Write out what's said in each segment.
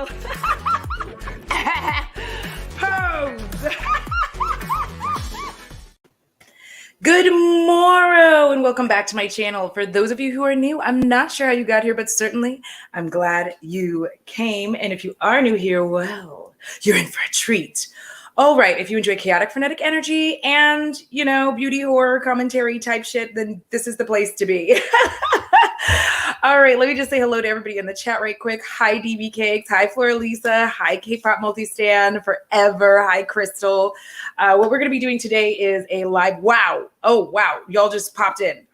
channel. Pose. Good morrow and welcome back to my channel. For those of you who are new, I'm not sure how you got here, but certainly I'm glad you came. And if you are new here, well, you're in for a treat. All right, if you enjoy chaotic, frenetic energy and, you know, beauty horror commentary type shit, then this is the place to be. All right, let me just say hello to everybody in the chat right quick. Hi, DB Cakes. Hi, Floralisa. Hi, K-Pop Multistan Forever. Hi, Crystal. What we're going to be doing today is a live. Wow. Oh, wow. Y'all just popped in.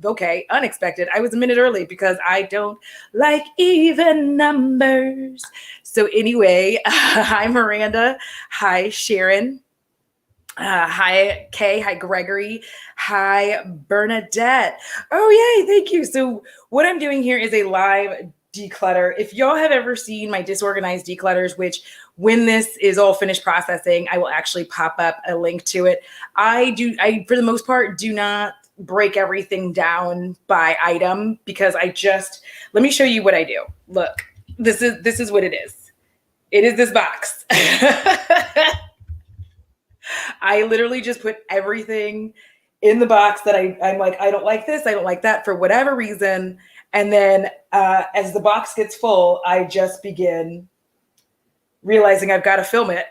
Okay, unexpected. I was a minute early because I don't like even numbers. So anyway, hi, Miranda. Hi, Sharon. Hi, Kay. Hi, Gregory. Hi, Bernadette. Oh, yay. Thank you. So what I'm doing here is a live declutter. If y'all have ever seen my Disorganized Declutters, which when this is all finished processing, I will actually pop up a link to it. I, for the most part, do not break everything down by item because let me show you what I do. Look, this is what it is. It is this box. I literally just put everything in the box that I'm like, I don't like this, I don't like that for whatever reason. And then as the box gets full, I just begin realizing I've got to film it.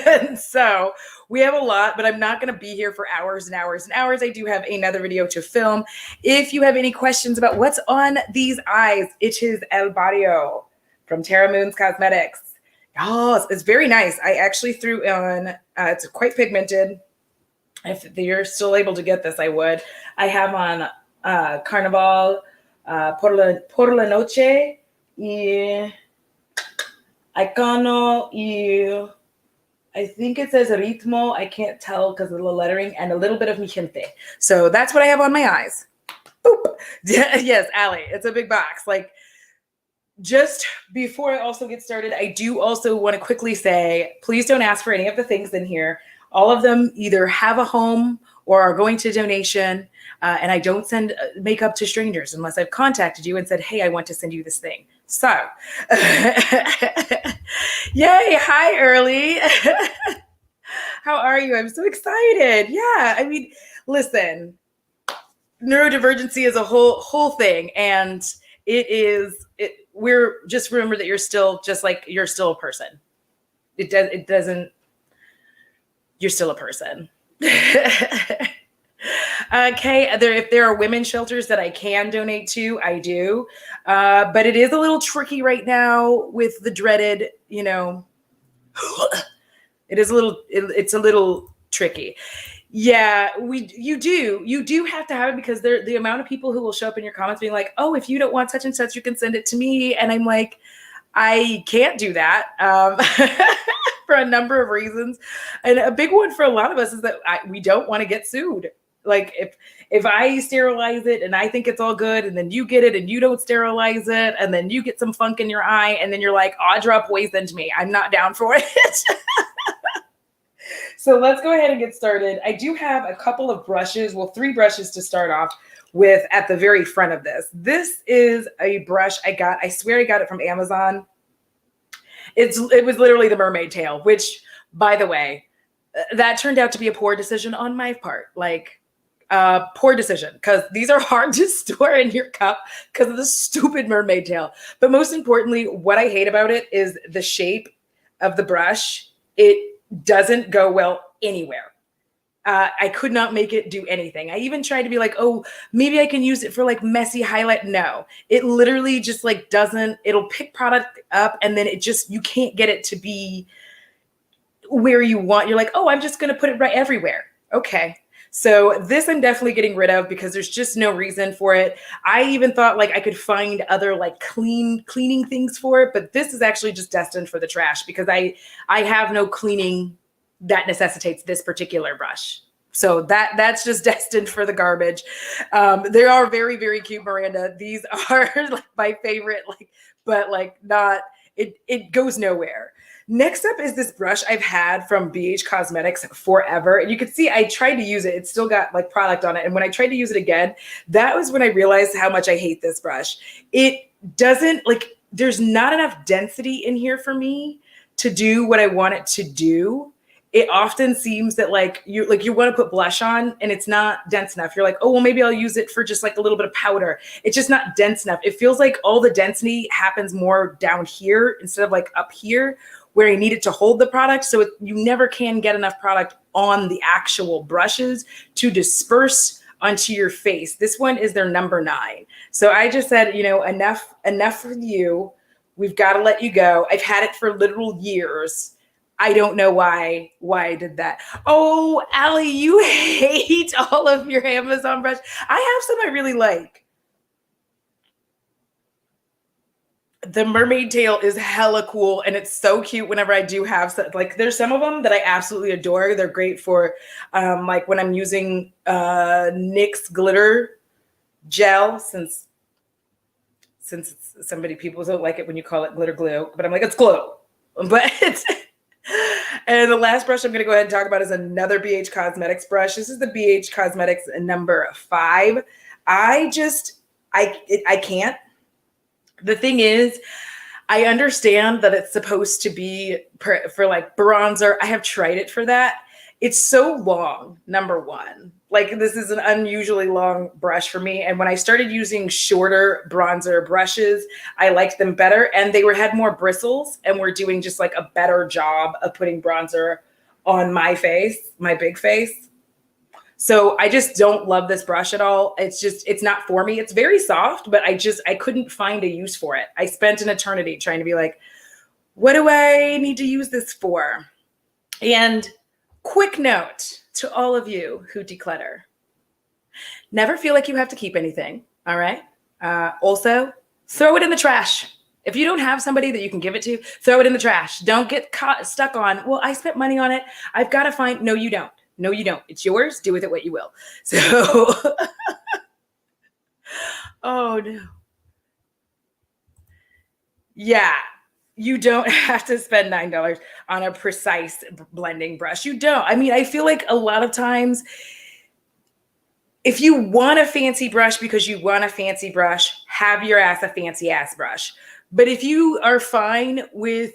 And so we have a lot, but I'm not going to be here for hours and hours and hours. I do have another video to film. If you have any questions about what's on these eyes, it is El Barrio from Terra Moon's Cosmetics. Oh, it's very nice. I actually threw on, it's quite pigmented. If you're still able to get this, I would. I have on Carnival por la Noche y Icono y I think it says Ritmo. I can't tell because of the lettering and a little bit of Mi Gente. So that's what I have on my eyes. Boop. Yes, Allie, it's a big box. Like, just before I also get started, I do also want to quickly say, please don't ask for any of the things in here. All of them either have a home or are going to donation. And I don't send makeup to strangers unless I've contacted you and said, hey, I want to send you this thing. So, yay, hi, Early. How are you? I'm so excited. Yeah, I mean, listen, neurodivergency is a whole thing. And we're just remember that you're still just like, you're still a person. It doesn't, you're still a person. Okay, if there are women's shelters that I can donate to, I do. But it is a little tricky right now with the dreaded, you know, it's a little tricky. Yeah, you do have to have it because the amount of people who will show up in your comments being like, oh, if you don't want such and such, you can send it to me. And I'm like, I can't do that for a number of reasons. And a big one for a lot of us is that we don't want to get sued. Like if I sterilize it and I think it's all good and then you get it and you don't sterilize it and then you get some funk in your eye and then you're like, Audra poisoned me. I'm not down for it. So let's go ahead and get started. I do have a couple of brushes, well, 3 brushes to start off with at the very front of this. This is a brush I swear I got it from Amazon. It was literally the mermaid tail, which, by the way, that turned out to be a poor decision on my part. Like, poor decision, because these are hard to store in your cup because of the stupid mermaid tail. But most importantly, what I hate about it is the shape of the brush. It doesn't go well anywhere. I could not make it do anything. I even tried to be like, oh, maybe I can use it for like messy highlight. No, it literally just like it'll pick product up and then you can't get it to be where you want. You're like, oh, I'm just going to put it right everywhere. Okay. So this I'm definitely getting rid of because there's just no reason for it. I even thought like I could find other like cleaning things for it, but this is actually just destined for the trash because I have no cleaning that necessitates this particular brush. So that's just destined for the garbage. They are very, very cute, Miranda. These are like my favorite, but not, it goes nowhere. Next up is this brush I've had from BH Cosmetics forever. And you can see I tried to use it. It's still got like product on it. And when I tried to use it again, that was when I realized how much I hate this brush. It doesn't there's not enough density in here for me to do what I want it to do. It often seems that like you want to put blush on and it's not dense enough. You're like, oh, well, maybe I'll use it for just like a little bit of powder. It's just not dense enough. It feels like all the density happens more down here instead of like up here where I need it to hold the product. So you never can get enough product on the actual brushes to disperse onto your face. This one is their number 9. So I just said, enough for you. We've got to let you go. I've had it for literal years. I don't know why I did that. Oh, Allie, you hate all of your Amazon brush. I have some I really like. The mermaid tail is hella cool and it's so cute whenever I do have some, like there's some of them that I absolutely adore. They're great for like when I'm using NYX glitter gel since people don't like it when you call it glitter glue, but I'm like, it's glue. But and the last brush I'm going to go ahead and talk about is another BH Cosmetics brush. This is the BH Cosmetics number 5. I can't. The thing is, I understand that it's supposed to be for like bronzer. I have tried it for that. It's so long, number 1. Like this is an unusually long brush for me. And when I started using shorter bronzer brushes, I liked them better. And they had more bristles and were doing just like a better job of putting bronzer on my face, my big face. So I just don't love this brush at all. It's not for me. It's very soft, but I couldn't find a use for it. I spent an eternity trying to be like, what do I need to use this for? And quick note to all of you who declutter. Never feel like you have to keep anything, all right? Also, throw it in the trash. If you don't have somebody that you can give it to, throw it in the trash. Don't get stuck on, well, I spent money on it. I've got to find, no, you don't. No, you don't. It's yours. Do with it what you will. So, oh no. Yeah. You don't have to spend $9 on a precise blending brush. You don't. I mean, I feel like a lot of times if you want a fancy brush because you want a fancy brush, have your ass a fancy ass brush. But if you are fine with,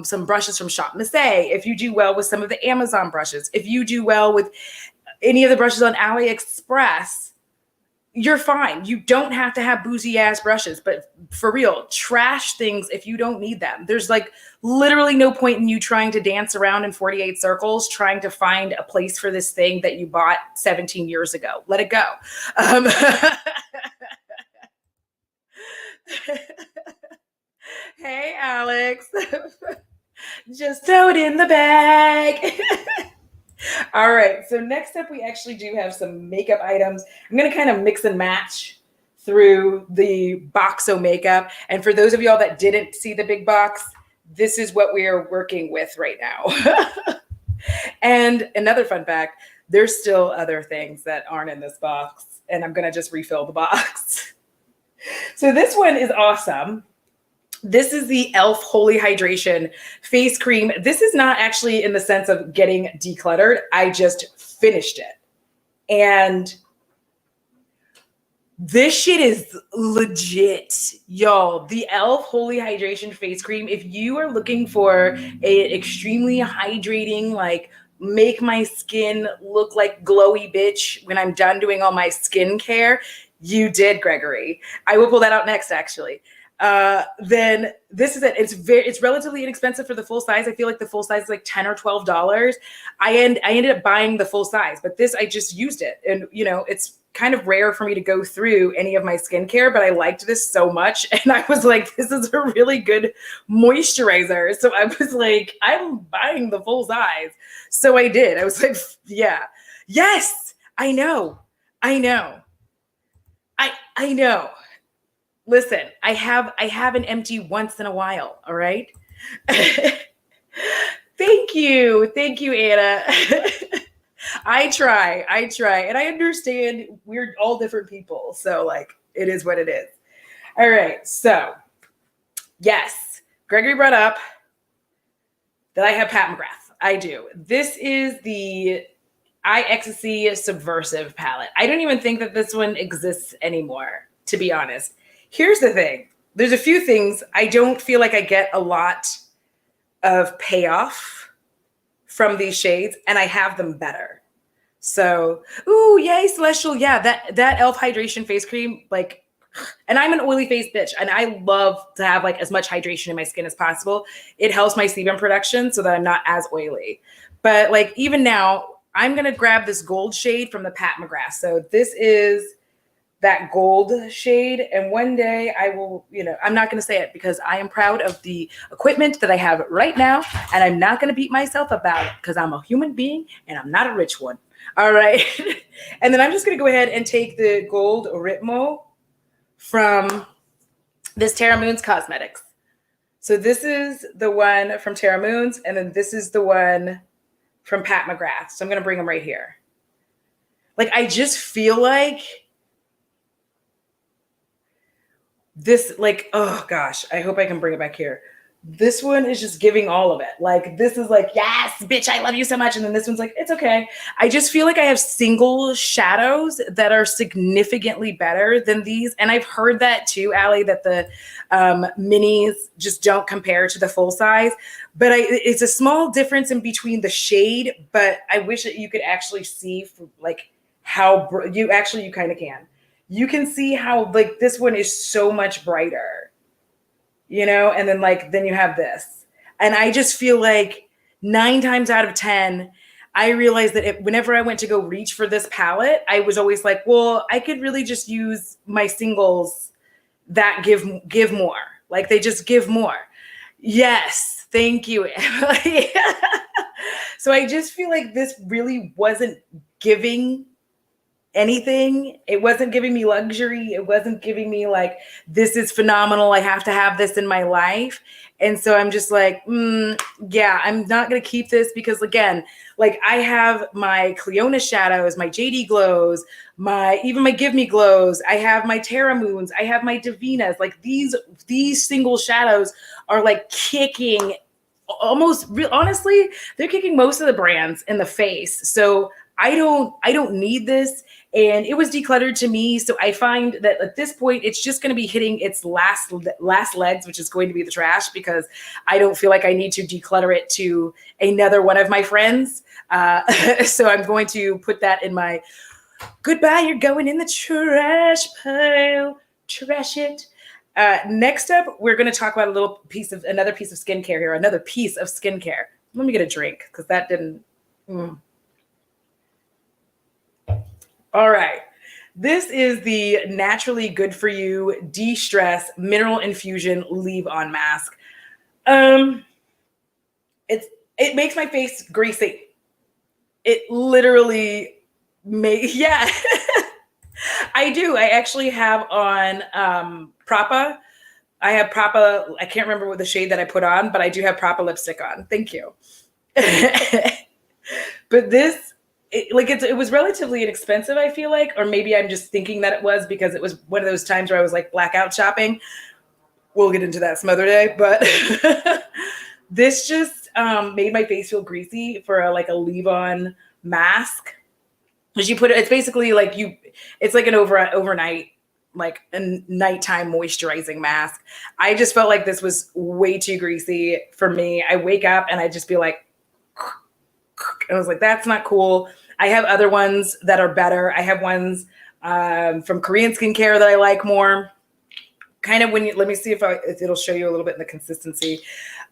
some brushes from Shop Miss A, if you do well with some of the Amazon brushes, if you do well with any of the brushes on AliExpress, you're fine. You don't have to have boozy ass brushes, but for real, trash things if you don't need them. There's like literally no point in you trying to dance around in 48 circles, trying to find a place for this thing that you bought 17 years ago. Let it go. Hey, Alex. Just throw it in the bag. All right. So next up, we actually do have some makeup items. I'm going to kind of mix and match through the Boxo makeup. And for those of y'all that didn't see the big box, this is what we are working with right now. And another fun fact, there's still other things that aren't in this box. And I'm going to just refill the box. So this one is awesome. This is the e.l.f. Holy Hydration Face Cream. This is not actually in the sense of getting decluttered. I just finished it. And this shit is legit, y'all. The e.l.f. Holy Hydration Face Cream. If you are looking for an extremely hydrating, like make my skin look like glowy bitch when I'm done doing all my skincare, you did, Gregory. I will pull that out next, actually. Then this is it. It's relatively inexpensive for the full size. I feel like the full size is like $10 or $12. I ended up buying the full size, but this, I just used it. And it's kind of rare for me to go through any of my skincare, but I liked this so much. And I was like, this is a really good moisturizer. So I was like, I'm buying the full size. So I did. I was like, yeah, yes, I know. I know. Listen, I have an empty once in a while. All right. Thank you, Anna. I try, and I understand we're all different people. So like, it is what it is. All right. So yes, Gregory brought up that I have Pat McGrath. I do. This is the Eye Ecstasy Subversive palette. I don't even think that this one exists anymore, to be honest. Here's the thing. there's a few things. I don't feel like I get a lot of payoff from these shades, and I have them better. So, ooh, yay, Celestial. Yeah, that e.l.f. hydration face cream, like, and I'm an oily face bitch, and I love to have like as much hydration in my skin as possible. It helps my sebum production so that I'm not as oily. But like even now, I'm gonna grab this gold shade from the Pat McGrath. So this is that gold shade. And one day I will, I'm not going to say it because I am proud of the equipment that I have right now. And I'm not going to beat myself about it because I'm a human being and I'm not a rich one. All right. And then I'm just going to go ahead and take the gold Ritmo from this Terra Moons Cosmetics. So this is the one from Terra Moons. And then this is the one from Pat McGrath. So I'm going to bring them right here. Like, I just feel like this, like, oh gosh, I hope I can bring it back here. This one is just giving all of it. Like, this is like, yes, bitch, I love you so much. And then this one's like, it's okay. I just feel like I have single shadows that are significantly better than these. And I've heard that too, Allie, that the minis just don't compare to the full size. But it's a small difference in between the shade. But I wish that you could actually see like how you kind of can. You can see how like this one is so much brighter, and then you have this. And I just feel like 9 times out of 10, I realized that whenever I went to go reach for this palette, I was always like, well, I could really just use my singles that give more. Like they just give more. Yes, thank you. So I just feel like this really wasn't giving anything. It wasn't giving me luxury. It wasn't giving me like, this is phenomenal. I have to have this in my life. And so I'm just like, yeah, I'm not going to keep this because again, like I have my Cleona shadows, my JD glows, even my Give Me glows. I have my Terra Moons. I have my Divinas. Like these single shadows are like kicking honestly, they're kicking most of the brands in the face. So I don't need this. And it was decluttered to me. So I find that at this point, it's just going to be hitting its last legs, which is going to be the trash because I don't feel like I need to declutter it to another one of my friends. So I'm going to put that in my goodbye. You're going in the trash pile. Trash it. Next up, we're going to talk about another piece of skincare here. Another piece of skincare. Let me get a drink because that didn't. All right. This is the Naturally Good For You De-Stress Mineral Infusion Leave-On Mask. It makes my face greasy. It literally yeah. I do. I actually have on Prapa. I have Prapa. I can't remember what the shade that I put on, but I do have Prapa lipstick on. Thank you. But this, it was relatively inexpensive, I feel like, or maybe I'm just thinking that it was because it was one of those times where I was like blackout shopping. We'll get into that some other day, but this just made my face feel greasy for a leave-on mask. Because you put it, it's basically like it's like an overnight, like a nighttime moisturizing mask. I just felt like this was way too greasy for me. I wake up and I just be like, I was like, that's not cool. I have other ones that are better. I have ones from Korean skincare that I like more. Kind of let me see if it'll show you a little bit in the consistency.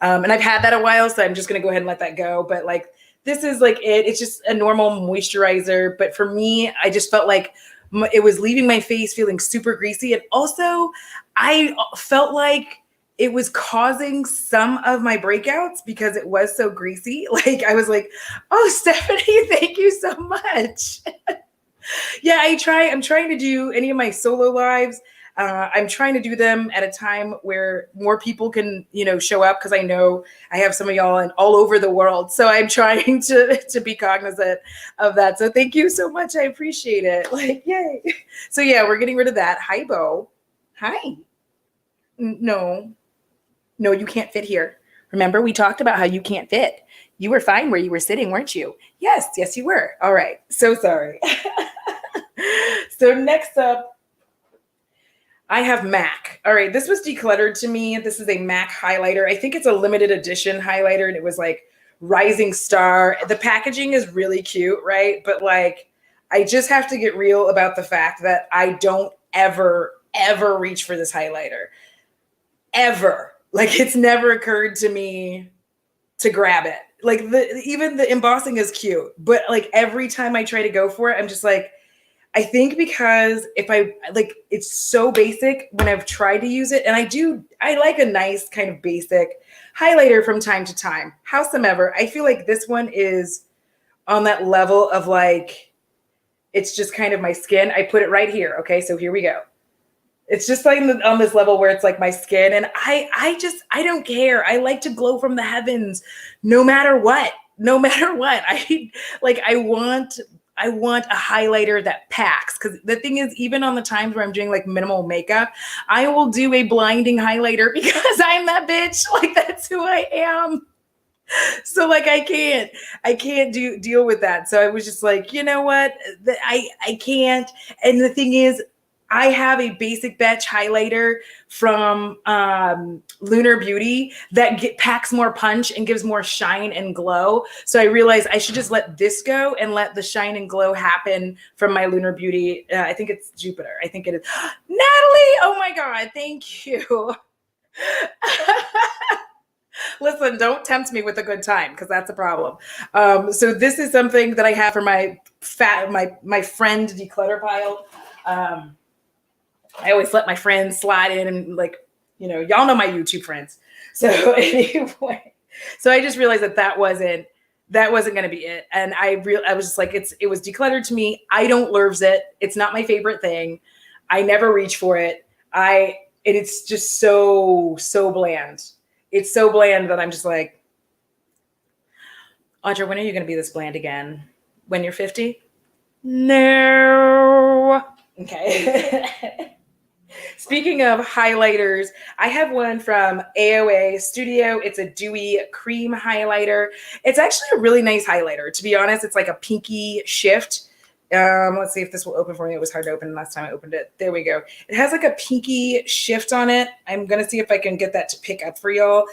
And I've had that a while, so I'm just going to go ahead and let that go. But like, this is like it's just a normal moisturizer. But for me, I just felt like it was leaving my face feeling super greasy. And also I felt like it was causing some of my breakouts because it was so greasy. Like I was like, oh, Stephanie, thank you so much. Yeah, I'm trying to do any of my solo lives. I'm trying to do them at a time where more people can, show up because I know I have some of y'all all over the world. So I'm trying to be cognizant of that. So thank you so much. I appreciate it. Like, yay. So yeah, we're getting rid of that. Hi, Bo. Hi. No, you can't fit here. Remember, we talked about how you can't fit. You were fine where you were sitting, weren't you? Yes, you were. All right. So sorry. So next up, I have MAC. All right, this was decluttered to me. This is a MAC highlighter. I think it's a limited edition highlighter, and it was like Rising Star. The packaging is really cute, right? But like, I just have to get real about the fact that I don't ever reach for this highlighter. Ever. Like, it's never occurred to me to grab it. Like, even the embossing is cute, but like every time I try to go for it, I'm just like, I think because if I like, it's so basic when I've tried to use it. And I like a nice kind of basic highlighter from time to time. Howsoever, I feel like this one is on that level of like, it's just kind of my skin. I put it right here. Okay, so here we go. It's just like on this level where it's like my skin. And I don't care. I like to glow from the heavens no matter what. No matter what. I want a highlighter that packs, because the thing is, even on the times where I'm doing like minimal makeup, I will do a blinding highlighter because I'm that bitch. Like, that's who I am. So like, I can't deal with that. So I was just like, you know what? I can't. And the thing is, I have a basic batch highlighter from Lunar Beauty that packs more punch and gives more shine and glow. So I realized I should just let this go and let the shine and glow happen from my Lunar Beauty. I think it's Jupiter. I think it is. Natalie, oh my God, thank you. Listen, don't tempt me with a good time, because that's a problem. So this is something that I have for my friend declutter pile. I always let my friends slide in and like, y'all know my YouTube friends. So anyway, so I just realized that wasn't going to be it. And I was just like, it was decluttered to me. I don't lurves it. It's not my favorite thing. I never reach for it. It's just so bland. It's so bland that I'm just like, Audra, when are you going to be this bland again? When you're 50? No. Okay. Speaking of highlighters, I have one from AOA Studio. It's a dewy cream highlighter. It's actually a really nice highlighter. To be honest, it's like a pinky shift. Let's see if this will open for me. It was hard to open last time I opened it. There we go. It has like a pinky shift on it. I'm going to see if I can get that to pick up for y'all.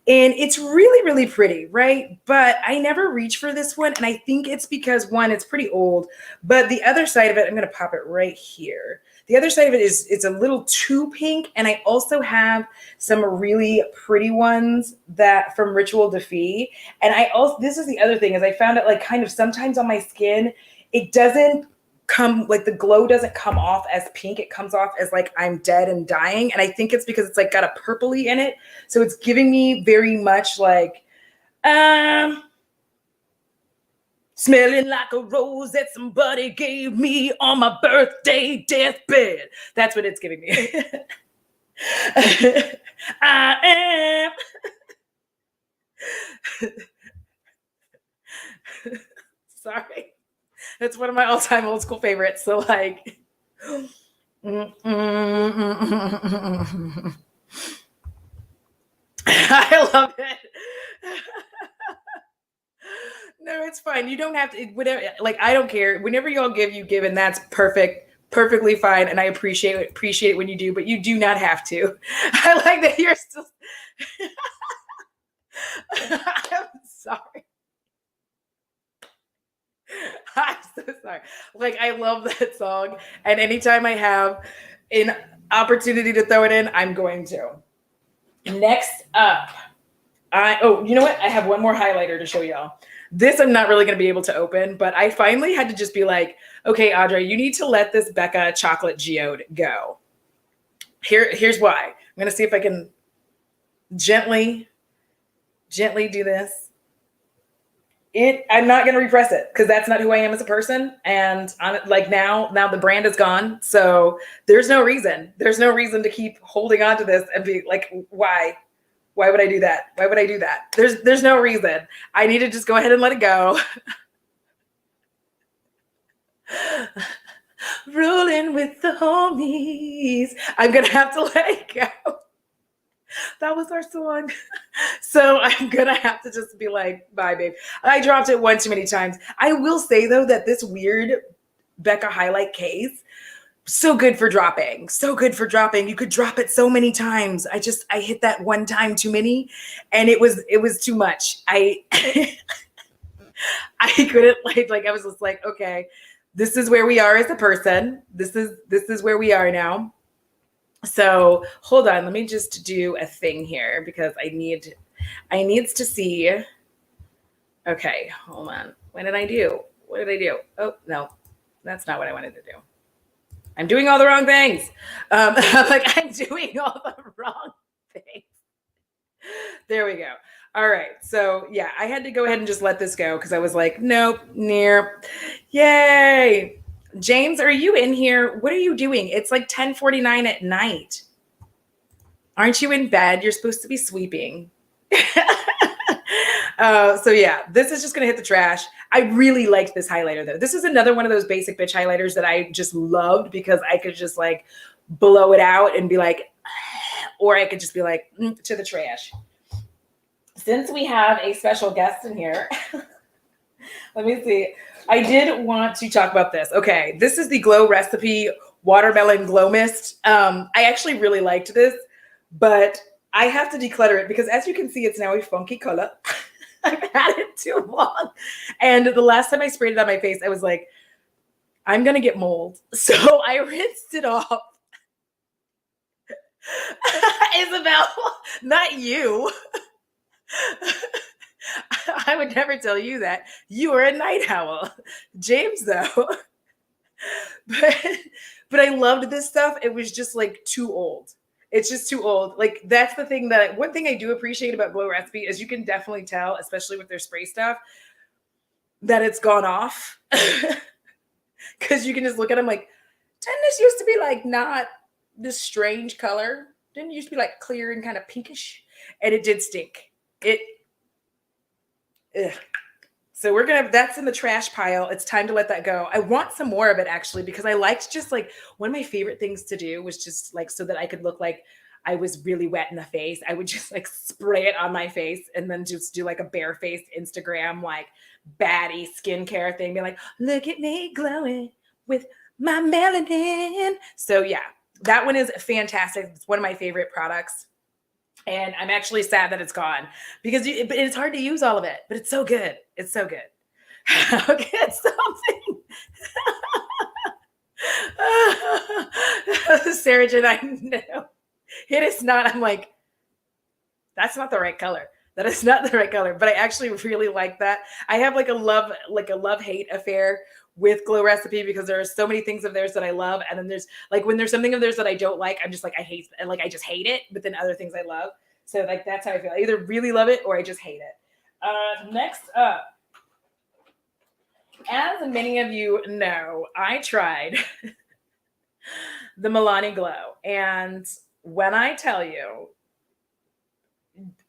And it's really, really pretty, right? But I never reach for this one. And I think it's because, one, it's pretty old. But the other side of it, I'm going to pop it right here. The other side of it is it's a little too pink. And I also have some really pretty ones that from Ritual Defy. And this is the other thing, is I found it like kind of sometimes on my skin, it doesn't come, like the glow doesn't come off as pink. It comes off as like I'm dead and dying. And I think it's because it's like got a purpley in it. So it's giving me very much like, smelling like a rose that somebody gave me on my birthday deathbed. That's what it's giving me. I am. Sorry. That's one of my all-time old school favorites. So like, I love it. No, it's fine. You don't have to, whatever, like, I don't care. Whenever y'all give, you give, and that's perfectly fine. And I appreciate it when you do, but you do not have to. I like that you're still, I'm sorry. I'm so sorry. Like, I love that song. And anytime I have an opportunity to throw it in, I'm going to. Next up, you know what? I have one more highlighter to show y'all. This I'm not really going to be able to open, but I finally had to just be like, okay, Audra, you need to let this Becca chocolate geode go. Here's why. I'm going to see if I can gently do this. I'm not going to repress it, because that's not who I am as a person. And I'm like, now the brand is gone. So there's no reason to keep holding on to this and be like, why would I do that? Why would I do that? There's no reason. I need to just go ahead and let it go. Rolling with the homies. I'm going to have to let it go. That was our song. So I'm going to have to just be like, bye, babe. I dropped it one too many times. I will say, though, that this weird Becca highlight case, so good for dropping. So good for dropping. You could drop it so many times. I hit that one time too many, and it was too much. I I couldn't I was just like, okay, this is where we are as a person. This is where we are now. So hold on, let me just do a thing here because I needs to see. Okay, hold on. What did I do? Oh no, that's not what I wanted to do. I'm doing all the wrong things. I'm doing all the wrong things. There we go. All right. So yeah, I had to go ahead and just let this go because I was like, nope, near. Yay. James, are you in here? What are you doing? It's like 10:49 at night. Aren't you in bed? You're supposed to be sweeping. So yeah, this is just gonna hit the trash. I really liked this highlighter though. This is another one of those basic bitch highlighters that I just loved because I could just like blow it out and be like, or I could just be like, to the trash. Since we have a special guest in here, let me see. I did want to talk about this. Okay, this is the Glow Recipe Watermelon Glow Mist. I actually really liked this, but I have to declutter it because as you can see, it's now a funky color. I've had it too long. And the last time I sprayed it on my face, I was like, I'm going to get mold. So I rinsed it off. Isabel, not you. I would never tell you that. You are a night owl. James, though. But I loved this stuff. It was just like too old. It's just too old. Like that's the thing one thing I do appreciate about Glow Recipe is you can definitely tell, especially with their spray stuff, that it's gone off. Because you can just look at them like, didn't this used to be like not this strange color? Didn't it used to be like clear and kind of pinkish? And it did stink. Ugh. So that's in the trash pile. It's time to let that go. I want some more of it actually, because I liked just like one of my favorite things to do was just like, so that I could look like I was really wet in the face. I would just like spray it on my face and then just do like a barefaced Instagram, like baddie skincare thing. Be like, look at me glowing with my melanin. So yeah, that one is fantastic. It's one of my favorite products. And I'm actually sad that it's gone because it's hard to use all of it, but it's so good. It's so good. How good something. Sarah Jen, I know. It is not. I'm like, that's not the right color. That is not the right color. But I actually really like that. I have like a love-hate affair with Glow Recipe because there are so many things of theirs that I love. And then there's like when there's something of theirs that I don't like, I'm just like, I just hate it. But then other things I love. So like that's how I feel. I either really love it or I just hate it. Next up, as many of you know, I tried the Milani Glow. And when I tell you,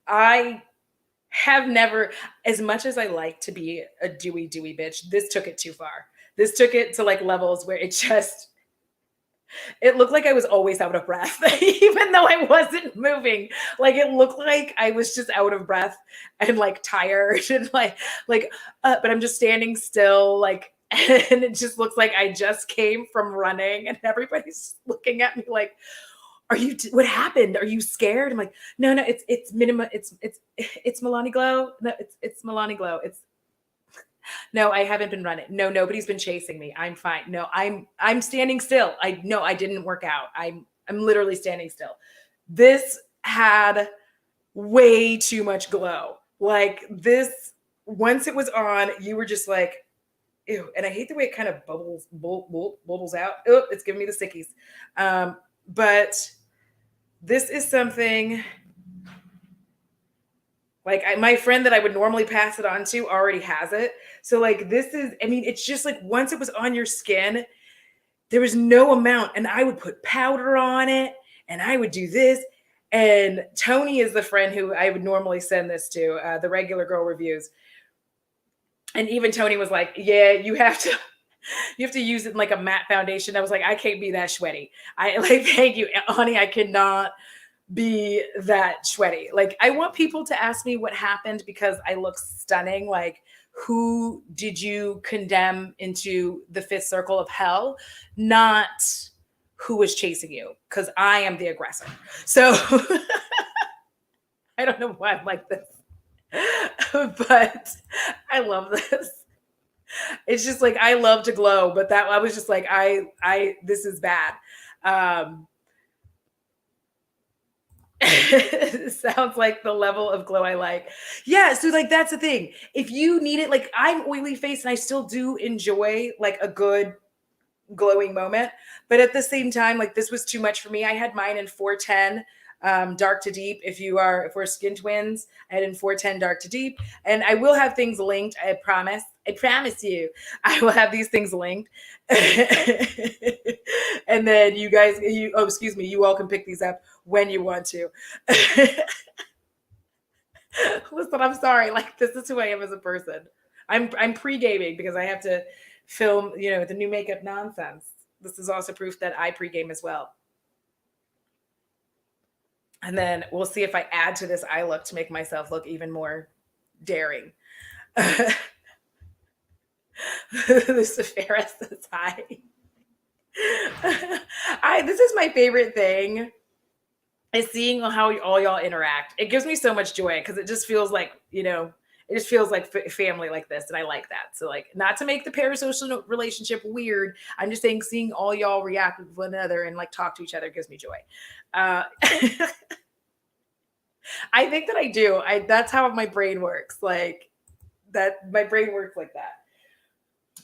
I have never, as much as I like to be a dewy bitch, this took it too far. This took it to like levels where it looked like I was always out of breath, even though I wasn't moving. Like it looked like I was just out of breath and like tired and but I'm just standing still, like, and it just looks like I just came from running and everybody's looking at me like, what happened? Are you scared? I'm like, no, it's minimum. It's Milani Glow. No, it's Milani Glow. No, I haven't been running. No, nobody's been chasing me. I'm fine. No, I'm standing still. I didn't work out. I'm literally standing still. This had way too much glow. Like this, once it was on, you were just like, ew. And I hate the way it kind of bubbles out. Oh, it's giving me the stickies. But this is something like my friend that I would normally pass it on to already has it. So like this is, I mean, it's just like once it was on your skin, there was no amount. And I would put powder on it and I would do this. And Tony is the friend who I would normally send this to, the Regular Girl Reviews. And even Tony was like, yeah, you have to use it in like a matte foundation. I was like, I can't be that sweaty. I like, thank you, honey. I cannot be that sweaty. Like, I want people to ask me what happened because I look stunning. Like, who did you condemn into the fifth circle of hell? Not who is chasing you, because I am the aggressor. So I don't know why I'm like this, but I love this. It's just like I love to glow, but that I was just like this is bad. Um, sounds like the level of glow I like. Yeah, so like that's the thing. If you need it, like I'm oily face and I still do enjoy like a good glowing moment, but at the same time, like this was too much for me. I had mine in 410 dark to deep. If we're skin twins, I had in 410 dark to deep, and I will have things linked. I promise you, I will have these things linked. And then you all can pick these up when you want to. Listen, I'm sorry. Like this is who I am as a person. I'm pre-gaming because I have to film, the new makeup nonsense. This is also proof that I pre-game as well. And then we'll see if I add to this eye look to make myself look even more daring. This is Ferris says hi. This is my favorite thing, is seeing how all y'all interact. It gives me so much joy because it just feels like, it just feels like family like this. And I like that. So like, not to make the parasocial relationship weird. I'm just saying seeing all y'all react with one another and like talk to each other gives me joy. I think that I do. That's how my brain works. Like that, my brain works like that.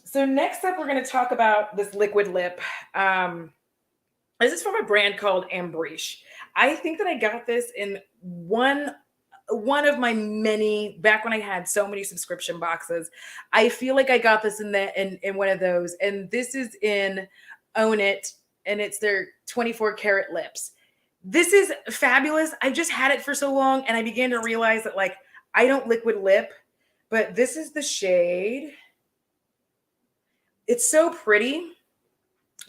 So next up, we're going to talk about this liquid lip. This is from a brand called Ambreesh. I think that I got this in one of my many, back when I had so many subscription boxes. I feel like I got this in one of those, and this is in Own It, and it's their 24 karat lips. This is fabulous. I've just had it for so long, and I began to realize that like I don't liquid lip, but this is the shade. It's so pretty.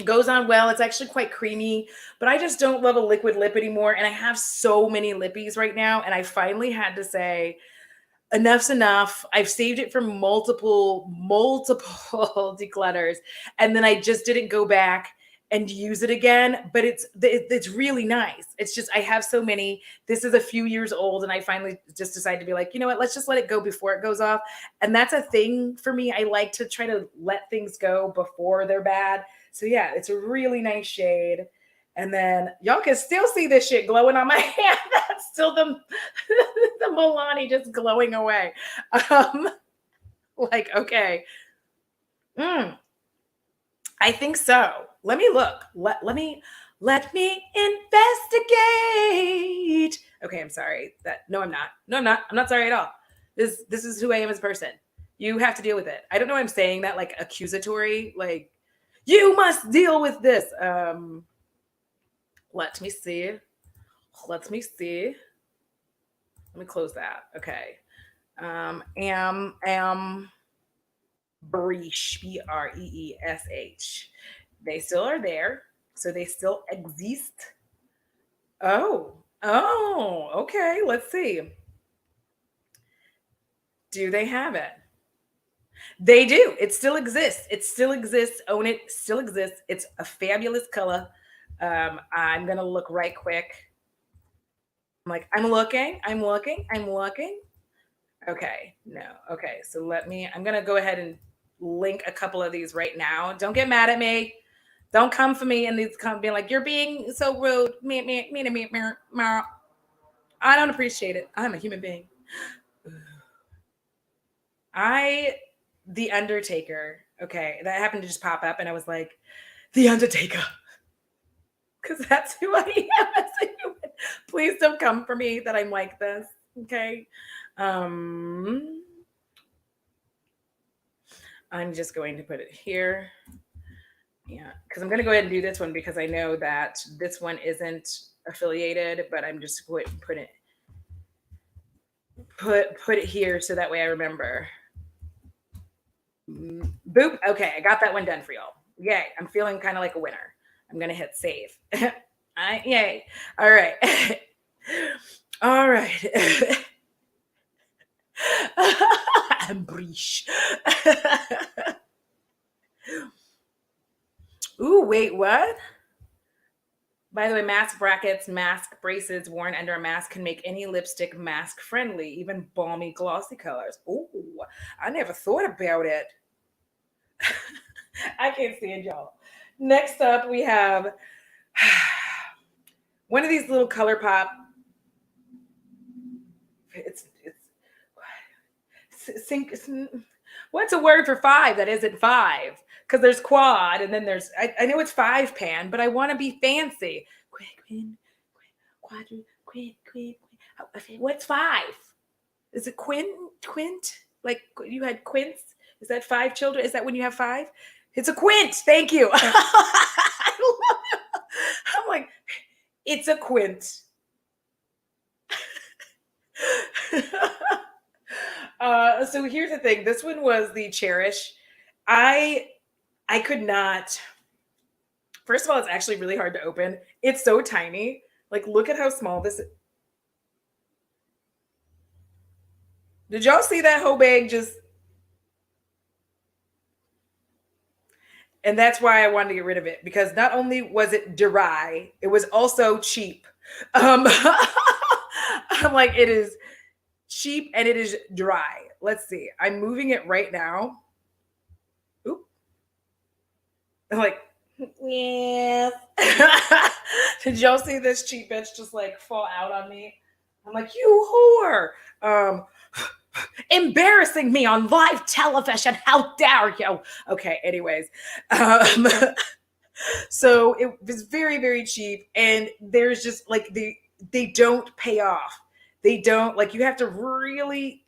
It goes on well. It's actually quite creamy, but I just don't love a liquid lip anymore. And I have so many Lippies right now. And I finally had to say, enough's enough. I've saved it for multiple declutters. And then I just didn't go back and use it again, but it's really nice. It's just, I have so many. This is a few years old, and I finally just decided to be like, you know what, let's just let it go before it goes off. And that's a thing for me. I like to try to let things go before they're bad. So yeah, it's a really nice shade. And then y'all can still see this shit glowing on my hand. That's still the Milani just glowing away. Like, okay. I think so. Let me look. Let me investigate. Okay, I'm sorry. No, I'm not. No, I'm not. I'm not sorry at all. This is who I am as a person. You have to deal with it. I don't know why I'm saying that like accusatory, like you must deal with this. Let me see. Let me see. Let me close that. Okay. Breesh, Breesh. They still are there. So they still exist. Oh, okay. Let's see. Do they have it? They do. It still exists. It still exists. Own It still exists. It's a fabulous color. I'm gonna look right quick. I'm like, I'm looking. Okay, no. Okay, so I'm gonna go ahead and link a couple of these right now. Don't get mad at me. Don't come for me and these come being like, you're being so rude. Me. I don't appreciate it. I'm a human being. The Undertaker. Okay, that happened to just pop up, and I was like, The Undertaker. Because that's who I am as a human. Please don't come for me that I'm like this. Okay. I'm just going to put it here. Yeah, because I'm going to go ahead and do this one because I know that this one isn't affiliated, but I'm just going to put it here so that way I remember. Boop. Okay, I got that one done for y'all. Yay, I'm feeling kind of like a winner. I'm going to hit save. Yay. All right. All right. Ambreesh. Ooh, wait, what? By the way, mask brackets, mask braces worn under a mask can make any lipstick mask friendly, even balmy glossy colors. Ooh, I never thought about it. I can't stand y'all. Next up, we have one of these little color pop. It's sync. What's a word for five that isn't five? Because there's quad, and then there's I know it's five pan, but I want to be fancy. Quin, quadru, quint. What's five? Is it quint? Like you had quints? Is that five children? Is that when you have five? It's a quint. Thank you. I'm like, it's a quint. So here's the thing. This one was the Cherish. I could not. First of all, it's actually really hard to open. It's so tiny. Like, look at how small this is. Did y'all see that whole bag just? And that's why I wanted to get rid of it, because not only was it dry, it was also cheap. I'm like, it is cheap and it is dry. Let's see. I'm moving it right now. Oop. I'm like, yeah. Did y'all see this cheap bitch just like fall out on me? I'm like, you whore. Embarrassing me on live television. How dare you? Okay, anyways. So it was very, very cheap. And there's just like they don't pay off. They don't, like, you have to really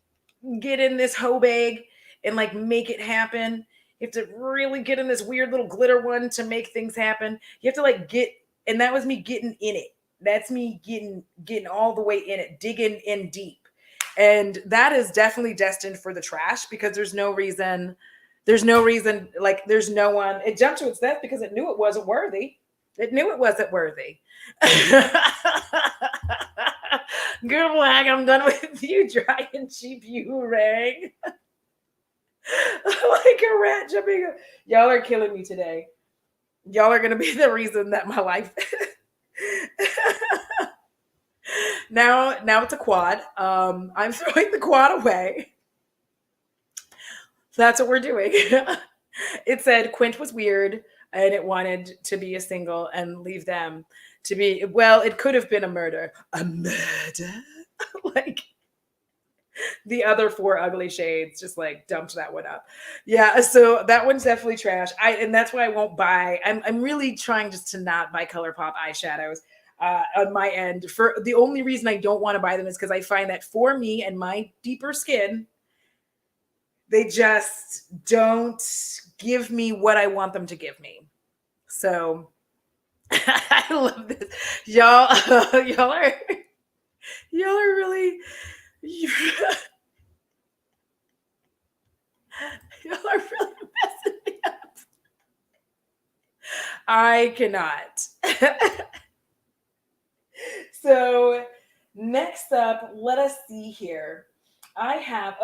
get in this hoe bag and like make it happen. You have to really get in this weird little glitter one to make things happen. You have to like and that was me getting in it. That's me getting all the way in it, digging in deep. And that is definitely destined for the trash, because there's no reason, like there's no one, it jumped to its death because it knew it wasn't worthy. It knew it wasn't worthy. Good flag, I'm done with you, dry and cheap, you rang. Like a rat jumping. Y'all are killing me today. Y'all are gonna be the reason that my life. Now it's a quad. I'm throwing the quad away. So that's what we're doing. It said Quint was weird and it wanted to be a single and leave them to be, well, it could have been a murder. A murder? Like the other four ugly shades just like dumped that one up. Yeah, so that one's definitely trash. And that's why I won't buy. I'm really trying just to not buy ColourPop eyeshadows on my end. For the only reason I don't want to buy them is because I find that for me and my deeper skin, they just don't give me what I want them to give me. So I love this. Y'all are really y'all are really messing me up. I cannot. So next up, let us see here. I have,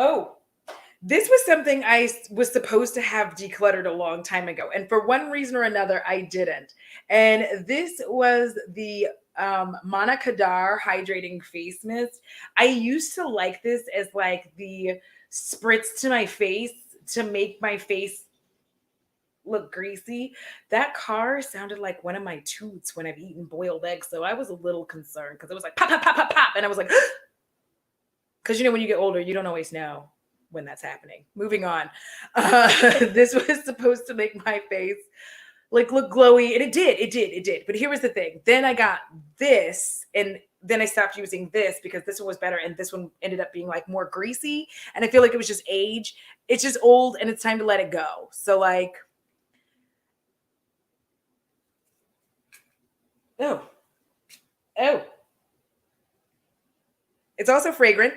this was something I was supposed to have decluttered a long time ago. And for one reason or another, I didn't. And this was the Mana Kadar Hydrating Face Mist. I used to like this as like the spritz to my face to make my face look greasy. That car sounded like one of my toots when I've eaten boiled eggs. So I was a little concerned because it was like pop, pop, pop, pop, pop. And I was like, because you know, when you get older, you don't always know when that's happening. Moving on. This was supposed to make my face like look glowy, and it did. But here was the thing. Then I got this, and then I stopped using this because this one was better, and this one ended up being like more greasy. And I feel like it was just age. It's just old, and it's time to let it go. So like, oh, it's also fragrant.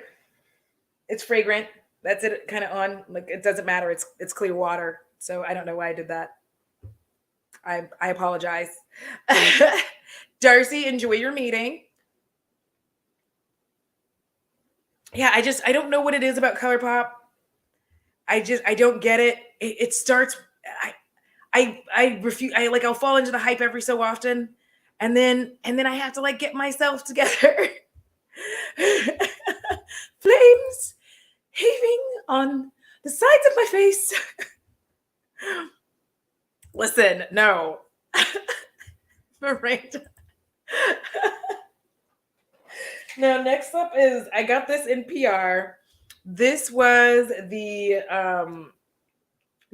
It's fragrant. That's it, kind of on. Like, it doesn't matter. It's clear water. So I don't know why I did that. I apologize. Darcy, enjoy your meeting. Yeah, I don't know what it is about ColourPop. I don't get it. It starts. I refuse. I'll fall into the hype every so often, And then I have to like get myself together. Flames heaving on the sides of my face. Listen, no. Miranda. Now, next up is, I got this in PR. This was the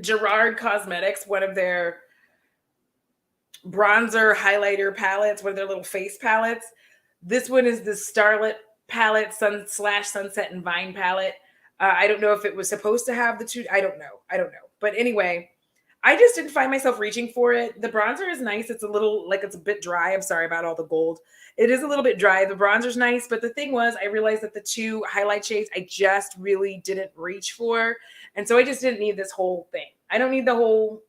Gerard Cosmetics, one of their bronzer highlighter palettes, one of their little face palettes. This one is the Starlit palette, Sunset and Vine palette. I don't know if it was supposed to have the two. I don't know. But anyway, I just didn't find myself reaching for it. The bronzer is nice. It's a little, like, it's a bit dry. I'm sorry about all the gold. It is a little bit dry. The bronzer's nice. But the thing was, I realized that the two highlight shades I just really didn't reach for. And so I just didn't need this whole thing. I don't need the whole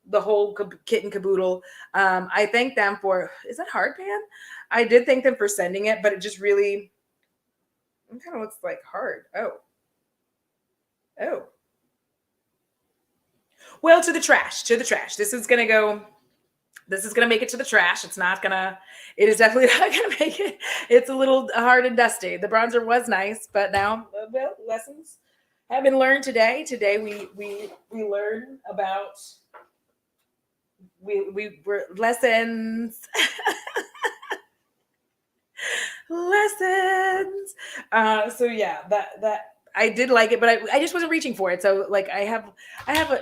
kit and caboodle. I thank them for, is that hard pan? I did thank them for sending it, but it just really, it kind of looks like hard. Oh. Well, to the trash. This is going to make it to the trash. It is definitely not going to make it. It's a little hard and dusty. The bronzer was nice, but now, well, lessons have been learned today. Today we learn about, we were lessons. Lessons. So yeah, that I did like it, but I just wasn't reaching for it. So like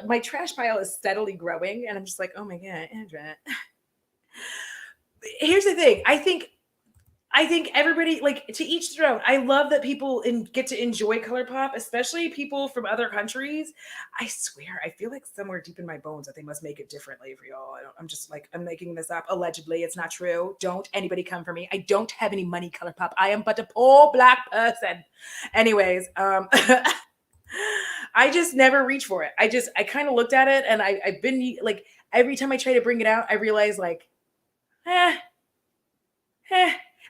my trash pile is steadily growing, and I'm just like, oh my God, Audra. Here's the thing. I think everybody, like, to each their own. I love that people get to enjoy ColourPop, especially people from other countries. I swear, I feel like somewhere deep in my bones that they must make it differently for y'all. I'm just like, I'm making this up. Allegedly, it's not true. Don't anybody come for me. I don't have any money, ColourPop. I am but a poor Black person. Anyways, I just never reach for it. I kind of looked at it, and I've been like, every time I try to bring it out, I realize like,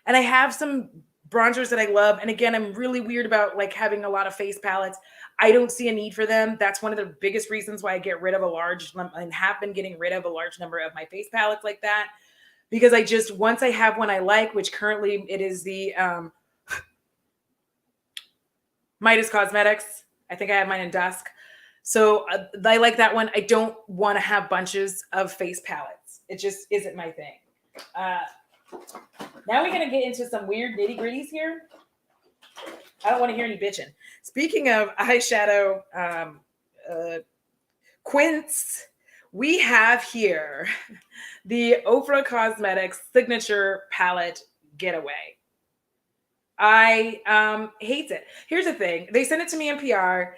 and I have some bronzers that I love. And again, I'm really weird about like having a lot of face palettes. I don't see a need for them. That's one of the biggest reasons why I get rid of and have been getting rid of a large number of my face palettes like that. Because once I have one I like, which currently it is the Midas Cosmetics. I think I have mine in Dusk. So I like that one. I don't want to have bunches of face palettes. It just isn't my thing. Now we're going to get into some weird nitty gritties here. I don't want to hear any bitching. Speaking of eyeshadow quints, we have here the Ofra Cosmetics Signature Palette Getaway. I hate it. Here's the thing. They sent it to me in PR.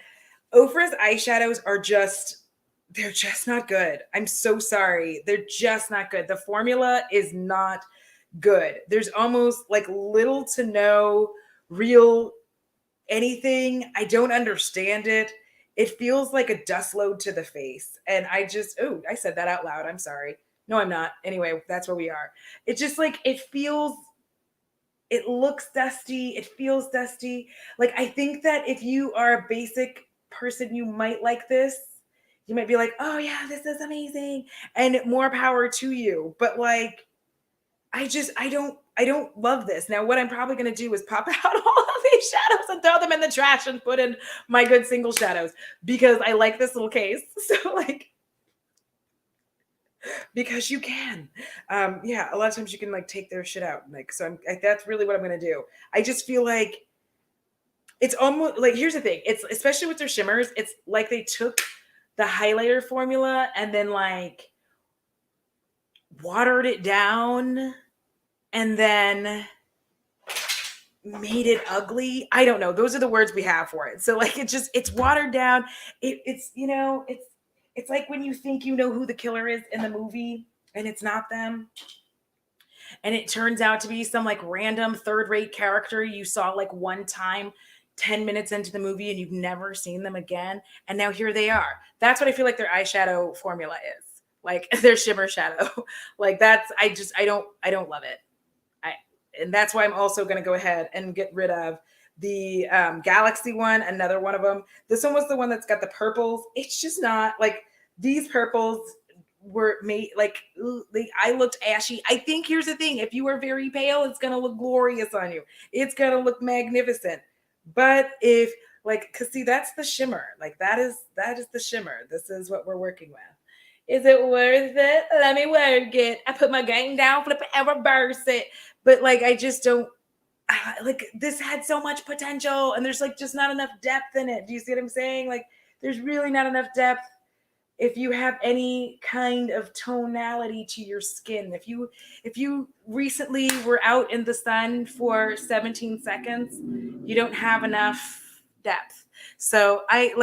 Ofra's eyeshadows they're just not good. I'm so sorry. They're just not good. The formula is not good. There's almost like little to no real anything. I don't understand it. It feels like a dust load to the face. And I said that out loud. I'm sorry. No, I'm not. Anyway, that's where we are. It's just like, it looks dusty. It feels dusty. Like, I think that if you are a basic person, you might like this. You might be like, oh yeah, this is amazing. And more power to you. But like, I don't love this. Now, what I'm probably going to do is pop out all of these shadows and throw them in the trash and put in my good single shadows because I like this little case. So like, because you can, yeah, a lot of times you can like take their shit out. Like, so that's really what I'm going to do. I just feel like it's almost like, here's the thing. It's especially with their shimmers. It's like they took the highlighter formula and then like watered it down and then made it ugly. I don't know. Those are the words we have for it. So like, it's watered down. It's like when you think you know who the killer is in the movie and it's not them. And it turns out to be some like random third-rate character you saw like one time 10 minutes into the movie and you've never seen them again. And now here they are. That's what I feel like their eyeshadow formula is. Like their shimmer shadow. Like I don't love it. And that's why I'm also going to go ahead and get rid of the Galaxy one, another one of them. This one was the one that's got the purples. It's just not like these purples were made like I looked ashy. I think here's the thing: if you are very pale, it's gonna look glorious on you. It's gonna look magnificent. But if like, cause see, that's the shimmer. Like that is the shimmer. This is what we're working with. Is it worth it? Let me work it. I put my game down, flip it, and reverse it. But like, I just don't like this had so much potential, and there's like just not enough depth in it. Do you see what I'm saying? Like, there's really not enough depth if you have any kind of tonality to your skin. If you recently were out in the sun for 17 seconds, you don't have enough depth. So I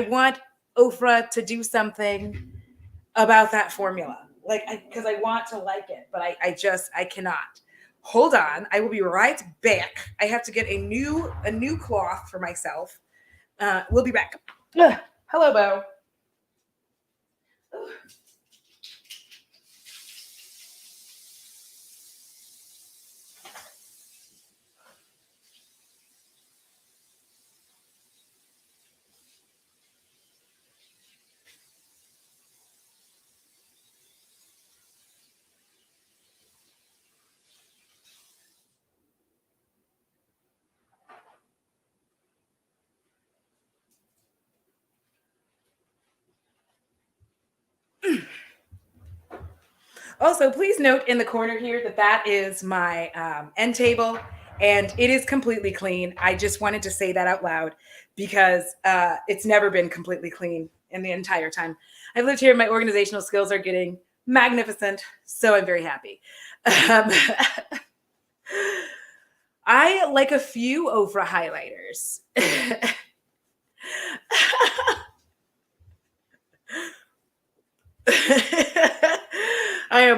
want Ofra to do something about that formula. Like, because I want to like it, but I cannot. Hold on, I will be right back. I have to get a new cloth for myself. We'll be back. Ugh. Hello, Bo. Also, please note in the corner here that is my end table, and it is completely clean. I just wanted to say that out loud because it's never been completely clean in the entire time I've lived here. My organizational skills are getting magnificent, so I'm very happy. I like a few Ofra highlighters.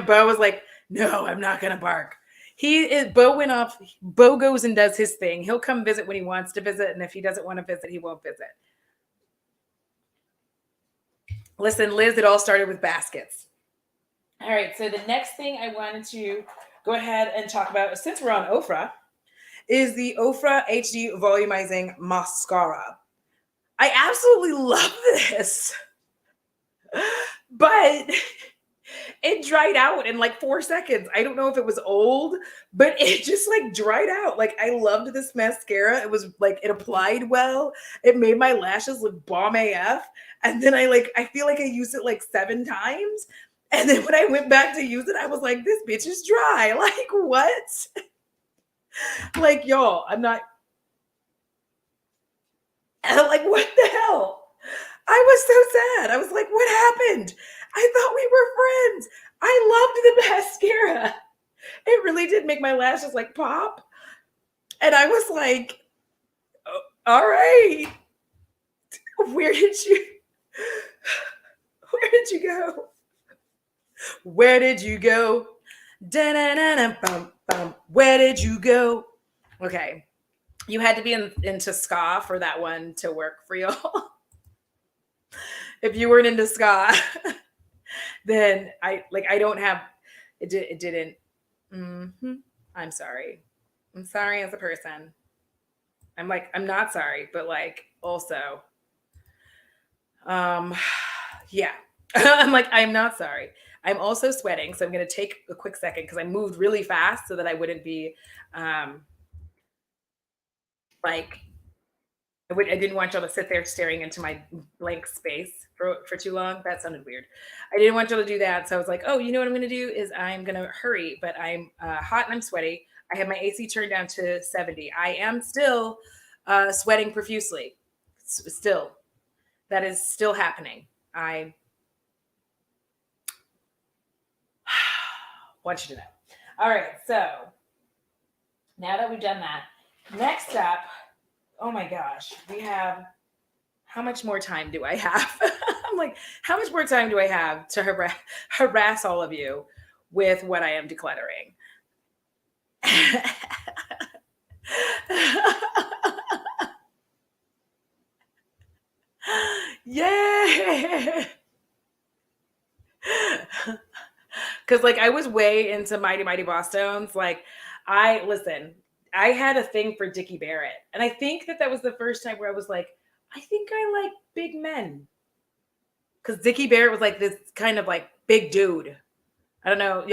Bo was like, no, I'm not gonna bark. Bo went off. Bo goes and does his thing. He'll come visit when he wants to visit, and if he doesn't want to visit, he won't visit. Listen, Liz, it all started with baskets. All right, so the next thing I wanted to go ahead and talk about, since we're on Ofra, is the Ofra HD Volumizing Mascara. I absolutely love this, but it dried out in like 4 seconds. I don't know if it was old, but it just like dried out. Like, I loved this mascara. It was like, it applied well. It made my lashes look bomb AF. And then I feel like I used it like 7 times. And then when I went back to use it, I was like, this bitch is dry. Like, what? Like, y'all, I'm not like, what the hell? I was so sad. I was like, what happened? I thought we were friends. I loved the mascara. It really did make my lashes like pop. And I was like, oh, all right. Where did you go? Where did you go? Da-na-na-na-bum-bum. Where did you go? Okay. You had to be into ska for that one to work for y'all. If you weren't into ska, then I don't have it. It didn't. Mm-hmm. I'm sorry. I'm sorry as a person. I'm not sorry, but like also, yeah. I'm not sorry. I'm also sweating, so I'm gonna take a quick second because I moved really fast so that I wouldn't be like I didn't want y'all to sit there staring into my blank space for too long. That sounded weird. I didn't want y'all to do that. So I was like, oh, you know what I'm going to do is I'm going to hurry, but I'm hot and I'm sweaty. I have my AC turned down to 70. I am still sweating profusely. Still, that is still happening. I want you to know. All right. So now that we've done that, next up, oh my gosh, we have, how much more time do I have? I'm like, how much more time do I have to harass all of you with what I am decluttering? Yeah. Because I was way into Mighty Mighty Boss Stones. Listen, I had a thing for Dickie Barrett. And I think that was the first time where I was like, I think I like big men. because Dickie Barrett was like this kind of like big dude. I don't know,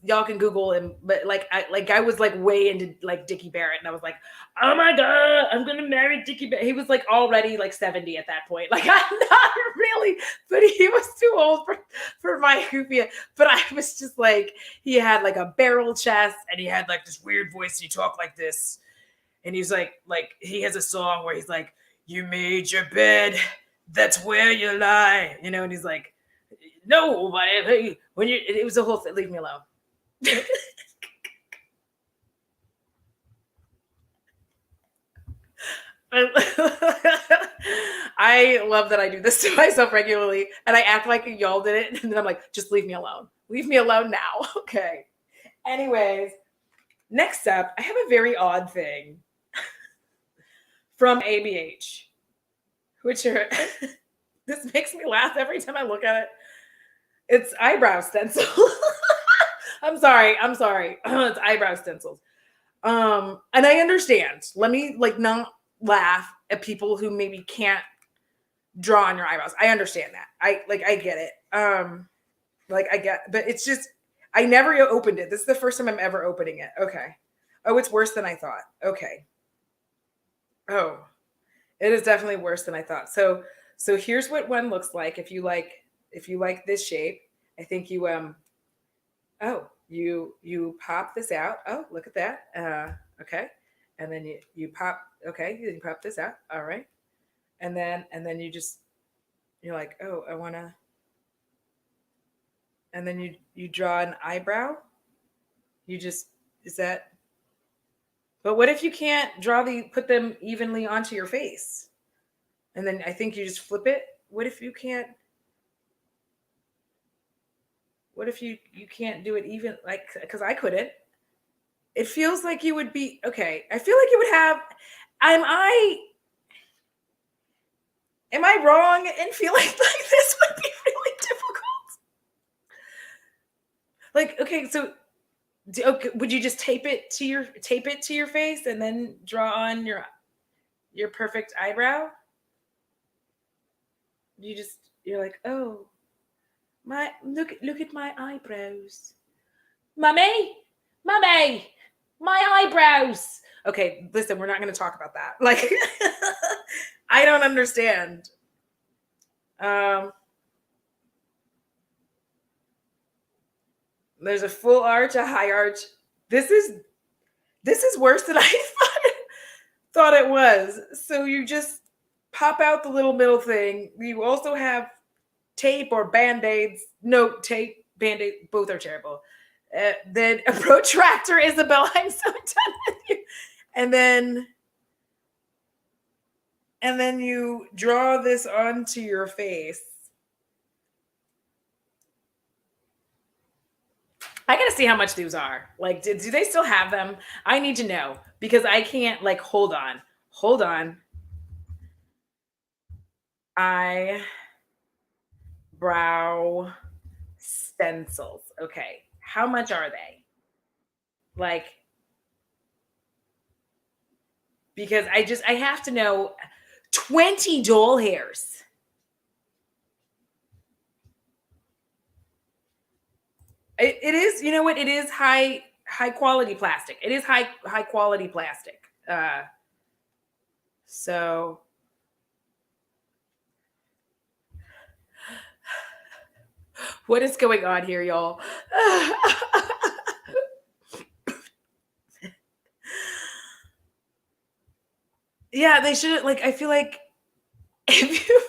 y'all can Google him, but I was like way into like Dickie Barrett, and I was like, oh my god, I'm gonna marry Dickie Barrett. He was like already like 70 at that point. Like I'm not really, but he was too old for my goofy. But I was just like, he had like a barrel chest, and he had like this weird voice. And he talked like this, and he's like he has a song where he's like, "You made your bed, that's where you lie," and he's like, no, but when it was a whole thing. Leave me alone. I love that I do this to myself regularly, and I act like y'all did it, and then I'm like, just leave me alone. Leave me alone now. Okay. Anyways, next up, I have a very odd thing from ABH, which are this makes me laugh every time I look at it. It's eyebrow stencil. I'm sorry. It's eyebrow stencils. And I understand. Let me not laugh at people who maybe can't draw on your eyebrows. I understand that. I get it. But it's just, I never opened it. This is the first time I'm ever opening it. Okay. Oh, it's worse than I thought. Okay. Oh, it is definitely worse than I thought. So here's what one looks like. If you like this shape, I think you you pop this out. Oh, look at that. Okay. And then you pop, okay, you pop this out. All right. And then you're like, oh, I wanna, and then you draw an eyebrow. But what if you can't put them evenly onto your face? And then I think you just flip it. What if you can't do it even, because I couldn't. It feels like you would be, okay. I feel like you would have, am I wrong in feeling like this would be really difficult? Okay, so would you just tape it to your face and then draw on your perfect eyebrow? You're like, oh, look at my eyebrows. Mommy, my eyebrows. Okay, listen, we're not going to talk about that. I don't understand. There's a full arch, a high arch. This is worse than I thought it was. So you just pop out the little middle thing. You also have tape or band-aids. No, tape, band-aid, both are terrible. Then a protractor, Isabel. I'm so done with you. And then you draw this onto your face. I gotta see how much these are. Do they still have them? I need to know, because I can't, hold on. Eyebrow stencils. Okay. How much are they? Because I have to know. 20 doll hairs. It is, you know what? It is high quality plastic. It is high quality plastic. So what is going on here, y'all? Yeah, they should, I feel like if you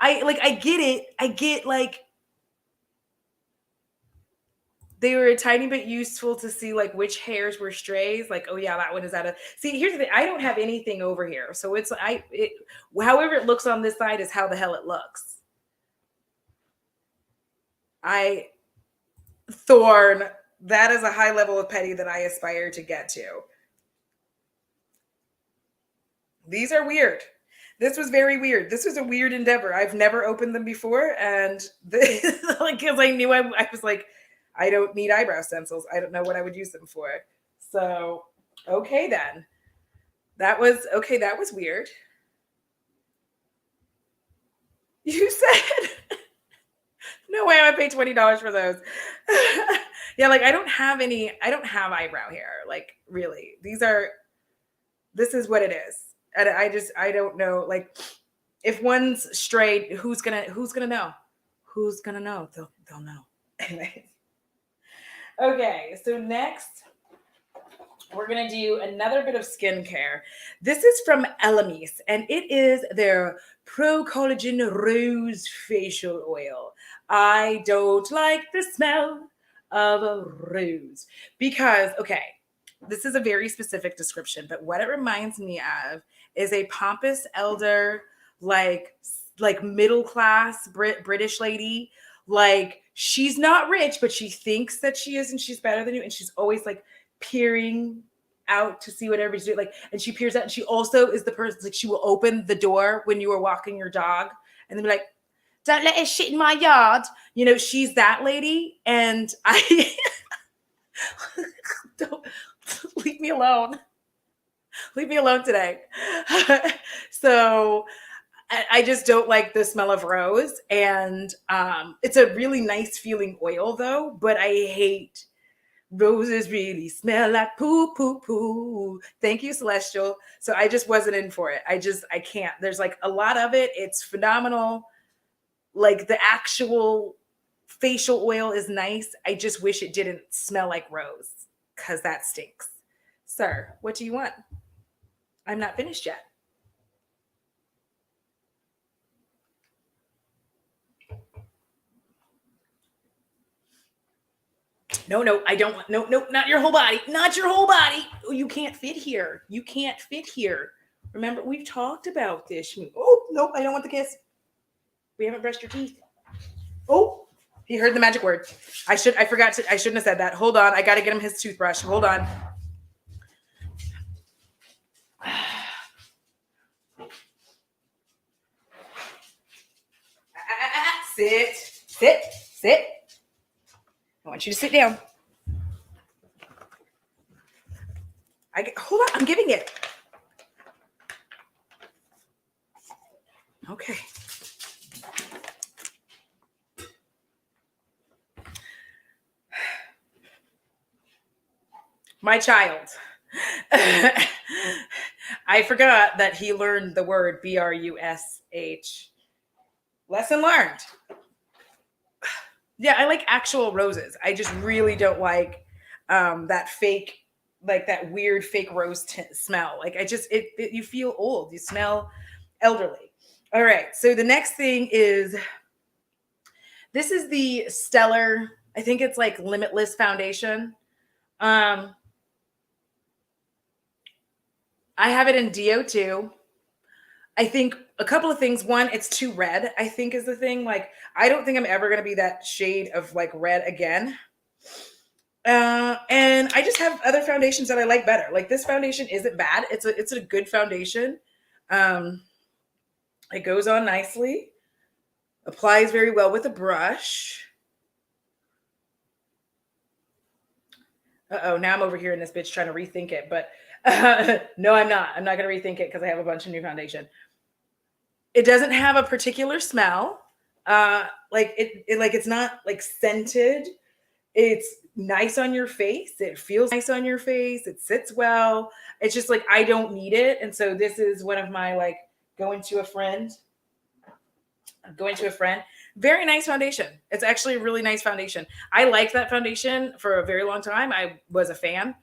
I get it. I get they were a tiny bit useful to see which hairs were strays. Oh yeah, that one is out of. See, here's the thing. I don't have anything over here, so however it looks on this side is how the hell it looks. Thorn. That is a high level of petty that I aspire to get to. These are weird. This was very weird. This was a weird endeavor. I've never opened them before, and because I knew I was like, I don't need eyebrow stencils. I don't know what I would use them for. So, okay then. That was weird. You said, no way I would pay $20 for those. Yeah, like I don't have eyebrow hair. Like really. This is what it is. And I don't know. Like if one's straight, who's gonna know? Who's gonna know? They'll know. Anyways. Okay, so next we're going to do another bit of skincare. This is from Elemis, and it is their Pro Collagen Rose Facial Oil. I don't like the smell of a rose because, okay, this is a very specific description, but what it reminds me of is a pompous elder, like middle class British lady. Like she's not rich, but she thinks that she is, and she's better than you, and she's always like peering out to see what everybody's doing. Like, and she peers out, and she also is the person, like, she will open the door when you are walking your dog and then be like, don't let it shit in my yard. You know, she's that lady. And I don't leave me alone. Leave me alone today. So I just don't like the smell of rose. And it's a really nice feeling oil though, but I hate roses really smell like poo, poo, poo. Thank you, Celestial. So I just wasn't in for it. I can't. There's like a lot of it. It's phenomenal. Like the actual facial oil is nice. I just wish it didn't smell like rose because that stinks. Sir, what do you want? I'm not finished yet. No, I don't want, no, not your whole body. Not your whole body. Oh, you can't fit here. You can't fit here. Remember, we've talked about this. Oh, nope, I don't want the kiss. We haven't brushed your teeth. Oh, he heard the magic word. I shouldn't have said that. Hold on. I got to get him his toothbrush. Hold on. Sit. I want you to sit down. Hold on. I'm giving it. Okay. My child. I forgot that he learned the word BRUSH. Lesson learned. Yeah, I like actual roses. I just really don't like that fake, like that weird fake rose smell. Like you feel old. You smell elderly. All right. So the next thing is, this is the Stellar, I think it's like Limitless Foundation. I have it in DO2. I think a couple of things. One, it's too red, I think is the thing. Like, I don't think I'm ever going to be that shade of like red again. And I just have other foundations that I like better. Like this foundation isn't bad. It's a good foundation. It goes on nicely, applies very well with a brush. Uh-oh, now I'm over here in this bitch trying to rethink it, but no, I'm not. I'm not going to rethink it because I have a bunch of new foundation. It doesn't have a particular smell. Like it's not like scented. It's nice on your face. It feels nice on your face. It sits well. It's just like, I don't need it. And so this is one of my like going to a friend. Very nice foundation. It's actually a really nice foundation. I liked that foundation for a very long time. I was a fan.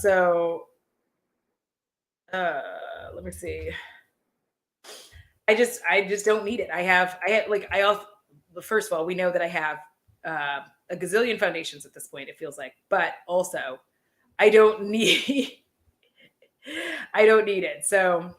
So let me see. I just don't need it. First of all, we know that I have a gazillion foundations at this point, it feels like, but also I don't need it. So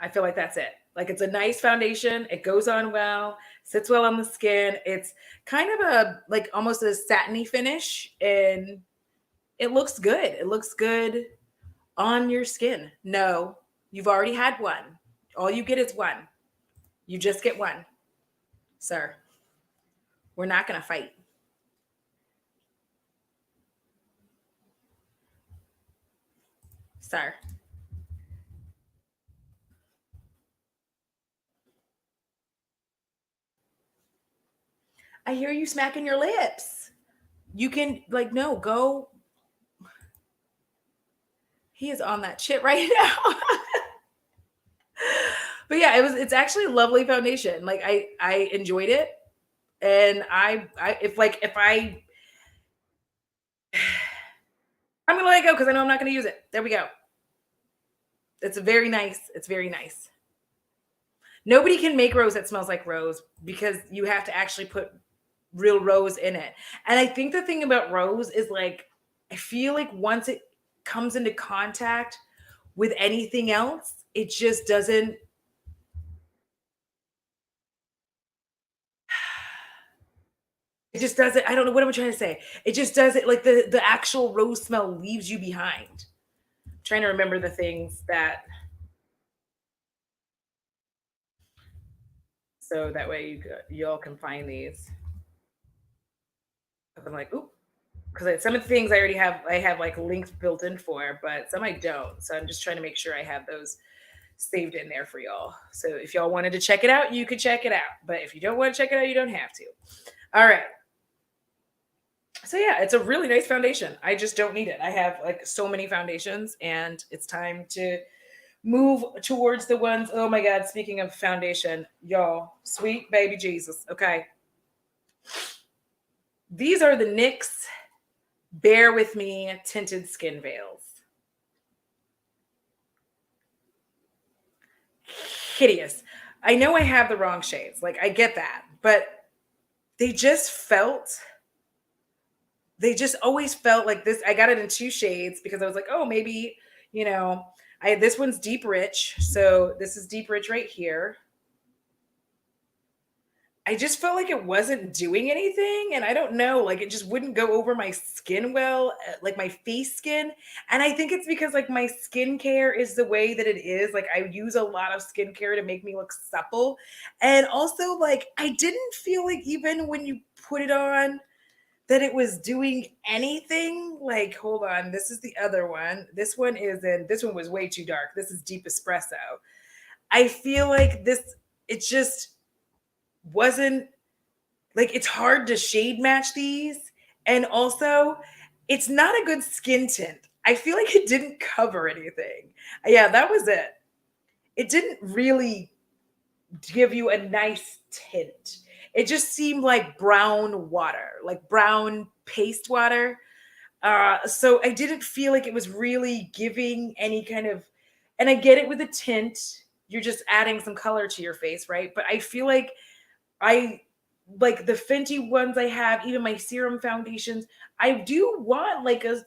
I feel like that's it. Like, it's a nice foundation. It goes on well, sits well on the skin. It's kind of a like almost a satiny finish, and it looks good. It looks good on your skin. No, you've already had one. All you get is one. You just get one. Sir, we're not going to fight. Sir. I hear you smacking your lips. You can like no go. He is on that shit right now. But yeah, it's actually a lovely foundation. Like I enjoyed it, and I if I'm gonna let it go because I know I'm not gonna use it. There we go. It's very nice. It's very nice. Nobody can make rose that smells like rose because you have to actually put real rose in it. And I think the thing about rose is like I feel like once it comes into contact with anything else, it just doesn't. It just doesn't. I don't know what I'm trying to say. It just doesn't like the actual rose smell leaves you behind. I'm trying to remember the things that so that way y'all can find these. I'm like, oop, because some of the things I already have, I have like links built in for, but some I don't. So I'm just trying to make sure I have those saved in there for y'all. So if y'all wanted to check it out, you could check it out. But if you don't want to check it out, you don't have to. All right. So yeah, it's a really nice foundation. I just don't need it. I have like so many foundations, and it's time to move towards the ones. Oh my God! Speaking of foundation, y'all, sweet baby Jesus. Okay, these are the NYX Bear With Me tinted skin veils. Hideous. I know I have the wrong shades. Like I get that, but they just felt they just always felt like this. I got it in two shades because I was like, oh, maybe, you know, I this one's deep rich. So this is deep rich right here. I just felt like it wasn't doing anything. And I don't know, like it just wouldn't go over my skin well, like my face skin. And I think it's because like my skincare is the way that it is. Like I use a lot of skincare to make me look supple. And also, like, I didn't feel like even when you put it on, that it was doing anything. Like, hold on, this is the other one. This one was way too dark. This is deep espresso. I feel like it just wasn't like it's hard to shade match these. And also, it's not a good skin tint. I feel like it didn't cover anything. Yeah, that was it. It didn't really give you a nice tint. It just seemed like brown water, like brown paste water. So I didn't feel like it was really giving any kind of, and I get it with a tint, you're just adding some color to your face, right? But I feel like I like the Fenty ones I have, even my serum foundations, I do want like a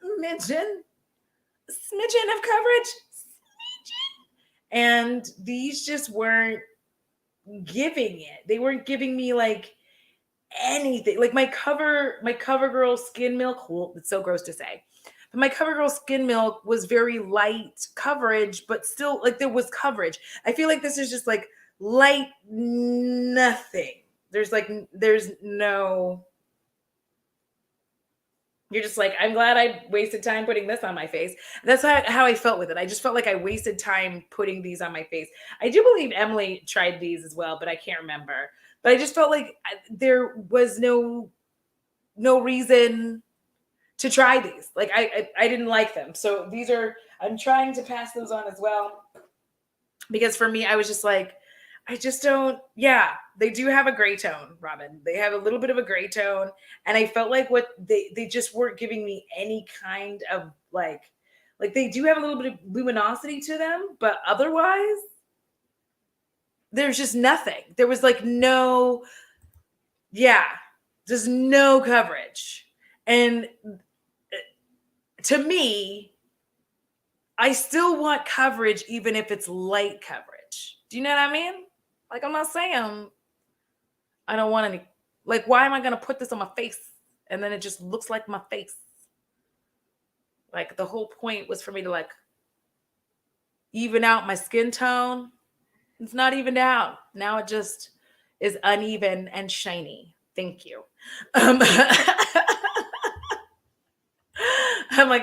smidgen of coverage. And these just weren't giving it. They weren't giving me like anything. Like my CoverGirl Skin Milk, well, it's so gross to say. But my CoverGirl Skin Milk was very light coverage, but still like there was coverage. I feel like this is just like light nothing. There's no, you're just like, I'm glad I wasted time putting this on my face. That's how I felt with it. I just felt like I wasted time putting these on my face. I do believe Emily tried these as well, but I can't remember. But I just felt like there was no reason to try these. Like I didn't like them. So I'm trying to pass those on as well. Because for me, I was just like, I just don't, yeah, they do have a gray tone, Robin. They have a little bit of a gray tone. And I felt like what they just weren't giving me any kind of like they do have a little bit of luminosity to them, but otherwise, there's just nothing. There was like no, yeah, just no coverage. And to me, I still want coverage even if it's light coverage. Do you know what I mean? Like, I'm not saying I don't want any, like, why am I going to put this on my face? And then it just looks like my face. Like, the whole point was for me to, like, even out my skin tone. It's not evened out. Now it just is uneven and shiny. Thank you. I'm like,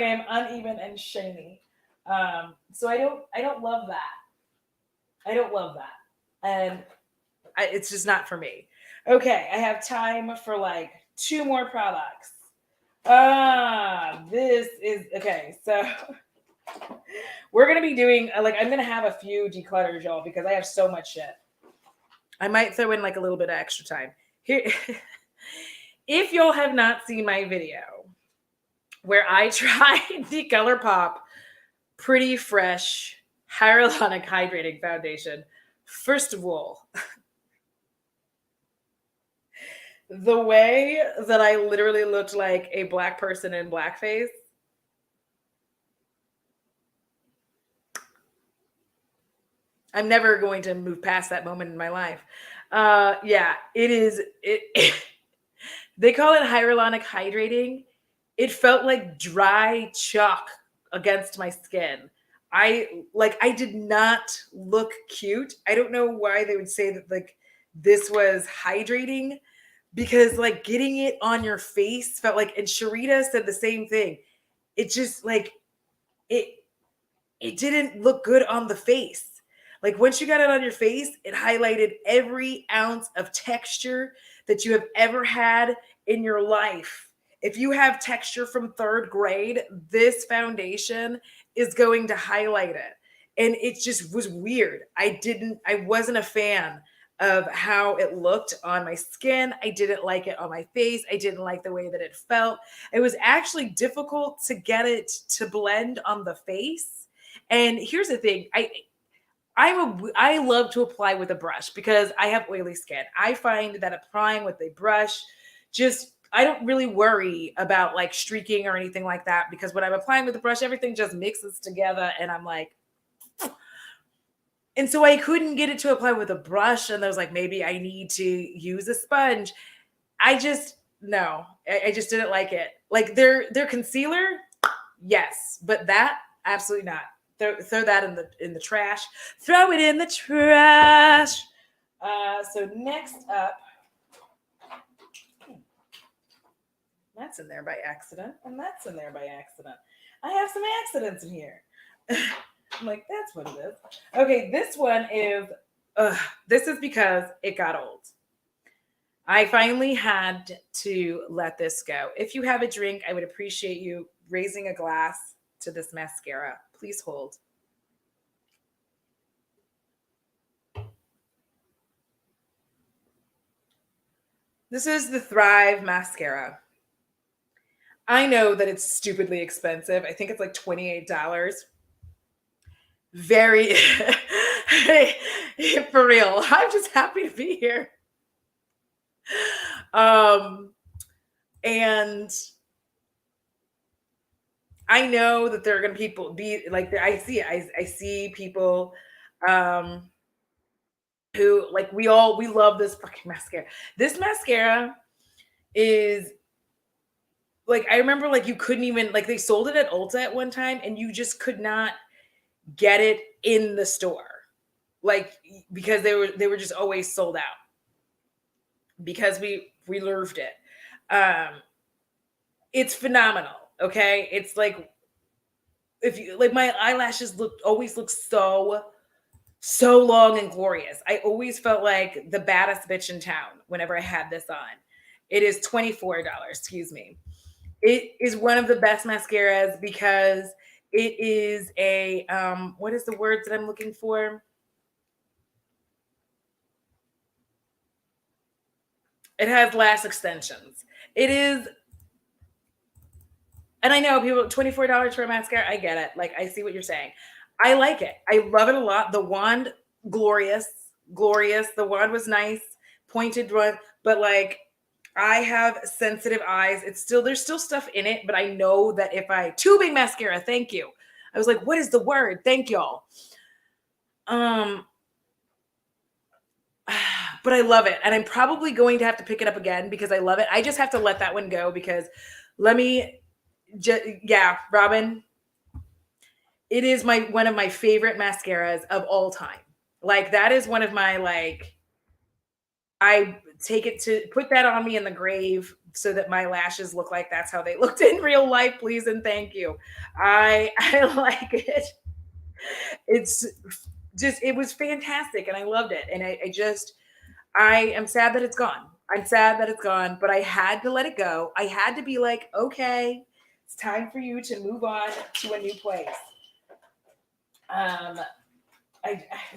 I am uneven and shiny. So I don't love that. I don't love that. And it's just not for me. Okay, I have time for like two more products. This is okay. So we're gonna be doing like I'm gonna have a few declutters, y'all, because I have so much shit. I might throw in like a little bit of extra time here. If y'all have not seen my video where I tried the ColourPop Pretty Fresh Hyaluronic Hydrating Foundation, first of all, the way that I literally looked like a black person in blackface. I'm never going to move past that moment in my life. Yeah, it is. They call it hyaluronic hydrating. It felt like dry chalk against my skin. I did not look cute. I don't know why they would say that like this was hydrating because like getting it on your face felt like, and Sharita said the same thing. It just like it it didn't look good on the face. Like once you got it on your face, it highlighted every ounce of texture that you have ever had in your life. If you have texture from third grade, this foundation is going to highlight it. And it just was weird. I wasn't a fan of how it looked on my skin. I didn't like it on my face. I didn't like the way that it felt. It was actually difficult to get it to blend on the face. And here's the thing, I love to apply with a brush because I have oily skin. I find that applying with a brush, just I don't really worry about like streaking or anything like that because when I'm applying with a brush, everything just mixes together and I'm like, and so I couldn't get it to apply with a brush. And I was like, maybe I need to use a sponge. I just no, I just didn't like it. Like their concealer, yes, but that absolutely not. Throw that in the trash. Throw it in the trash. So next up, that's in there by accident, and that's in there by accident. I have some accidents in here. I'm like, that's what it is. Okay, this one is. This is because it got old. I finally had to let this go. If you have a drink, I would appreciate you raising a glass to this mascara. Please hold. This is the Thrive mascara. I know that it's stupidly expensive. I think it's like $28. Very, for real. I'm just happy to be here. And I know that there are going to be like I see I see people who like we love this fucking mascara. This mascara is like I remember like you couldn't even like they sold it at Ulta at one time and you just could not get it in the store. Like because they were just always sold out. Because we loved it. It's phenomenal, okay? It's like if you like my eyelashes always look so long and glorious. I always felt like the baddest bitch in town whenever I had this on. It is $24, excuse me. It is one of the best mascaras because it is a what is the word that I'm looking for? It has lash extensions. It is, and I know people $24 for a mascara. I get it. Like I see what you're saying. I like it. I love it a lot. The wand, glorious, glorious. The wand was nice, pointed one, but like I have sensitive eyes. There's still stuff in it, but I know that if I tubing mascara, thank you. I was like, what is the word? Thank y'all. But I love it. And I'm probably going to have to pick it up again because I love it. I just have to let that one go because yeah, Robin, it is one of my favorite mascaras of all time. Like that is one of my like I take it to put that on me in the grave so that my lashes look like that's how they looked in real life. Please and thank you. I like it. It's just it was fantastic and I loved it. And I am sad that it's gone. I'm sad that it's gone, but I had to let it go. I had to be like, okay, it's time for you to move on to a new place. Um,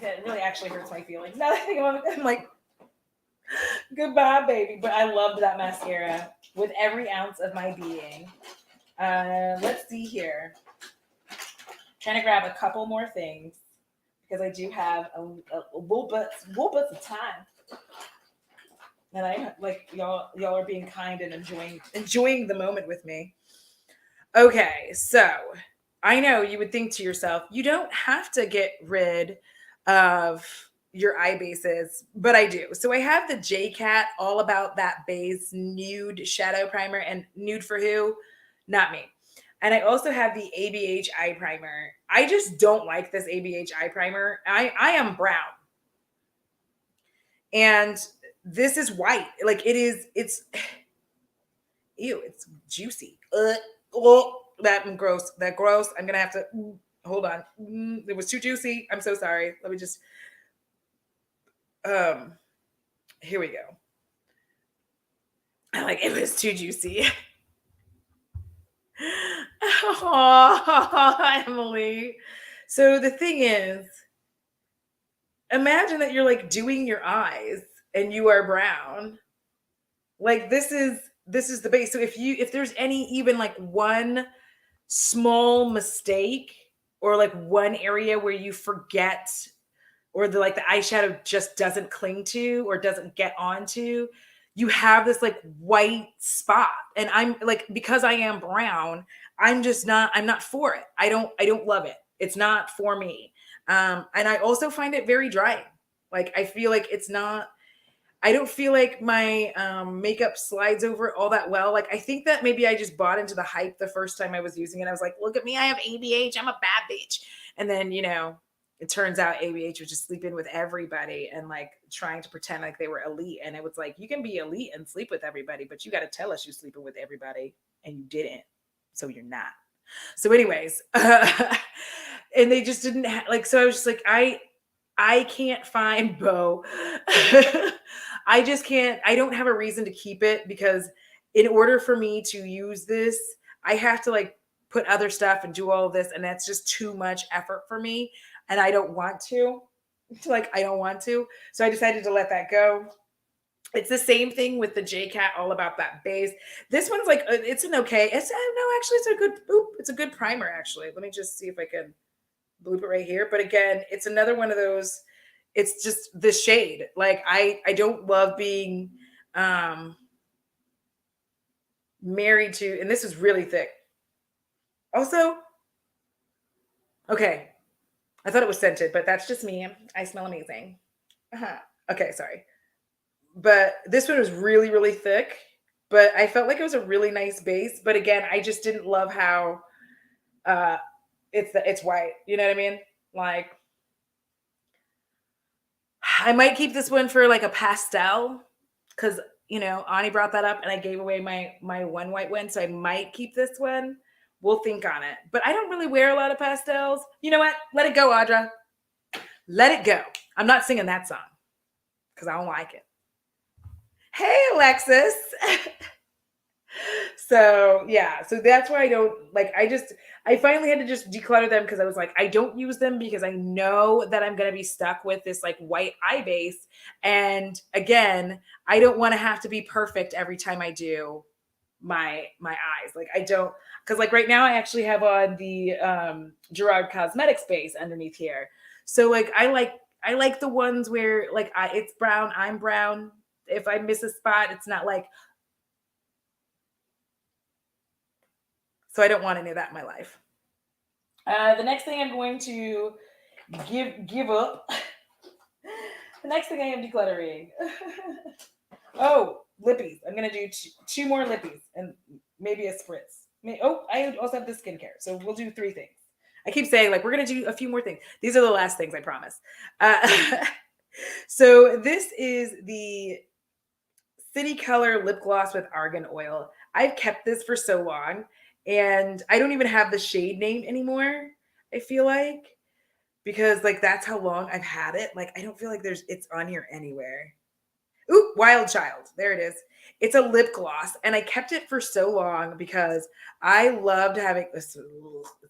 that really actually hurts my feelings. Now that I think about it, I'm like, goodbye, baby. But I loved that mascara with every ounce of my being. Let's see here. Trying to grab a couple more things because I do have a little bit of time. And I like y'all are being kind and enjoying the moment with me. Okay, so I know you would think to yourself, you don't have to get rid of your eye bases, but I do. So I have the J-Cat All About That Base Nude Shadow Primer, and nude for who? Not me. And I also have the ABH Eye Primer. I just don't like this ABH Eye Primer. I am brown. And this is white. Like it's ew, it's juicy. Oh, that gross. That gross. I'm gonna have to hold on. It was too juicy. I'm so sorry. Let me just here we go. Like it was too juicy. Oh, Emily. So the thing is, imagine that you're like doing your eyes and you are brown. Like this is the base. So if there's any even like one small mistake or like one area where you forget or the eyeshadow just doesn't cling to or doesn't get onto, you have this like white spot. And I'm like, because I am brown, I'm not for it. I don't love it. It's not for me. And I also find it very drying. Like I feel like I don't feel like my makeup slides over all that well. Like I think that maybe I just bought into the hype the first time I was using it. I was like, look at me, I have ABH, I'm a bad bitch. And then, it turns out ABH was just sleeping with everybody and like trying to pretend like they were elite. And it was like, you can be elite and sleep with everybody, but you got to tell us you're sleeping with everybody and you didn't. So you're not. So anyways, and they just didn't so I was just like, I can't find Bo. I just can't, I don't have a reason to keep it because in order for me to use this, I have to like put other stuff and do all of this. And that's just too much effort for me. And I don't want to. I don't want to. So I decided to let that go. It's the same thing with the J-Cat All About That Base. This one's like, it's an okay. It's a good primer actually. Let me just see if I can bloop it right here. But again, it's another one of those, it's just the shade. Like I don't love being married to, and this is really thick. Also, okay, I thought it was scented, but that's just me. I smell amazing. Okay, sorry. But this one was really, really thick, but I felt like it was a really nice base. But again, I just didn't love how it's white. You know what I mean? Like, I might keep this one for like a pastel because Ani brought that up and I gave away my one white one, so I might keep this one. We'll think on it. But I don't really wear a lot of pastels. You know what? Let it go, Audra. Let it go. I'm not singing that song because I don't like it. Hey, Alexis. So yeah, so that's why I don't like, I finally had to just declutter them because I was like, I don't use them because I know that I'm going to be stuck with this like white eye base. And again, I don't want to have to be perfect every time I do my eyes. Like I don't, because like right now I actually have on the Gerard Cosmetics base underneath here. So like I like the ones where like it's brown, I'm brown. If I miss a spot, it's not like, so I don't want any of that in my life. The next thing I'm going to give up. The next thing I am decluttering. Oh, Lippies. I'm going to do two more Lippies and maybe a spritz. I also have the skincare. So we'll do 3 things. I keep saying like, we're going to do a few more things. These are the last things, I promise. So this is the City Color lip gloss with argan oil. I've kept this for so long, and I don't even have the shade name anymore. I feel like, because like that's how long I've had it. Like I don't feel like it's on here anywhere. Ooh, Wild Child. There it is. It's a lip gloss, and I kept it for so long because I loved having this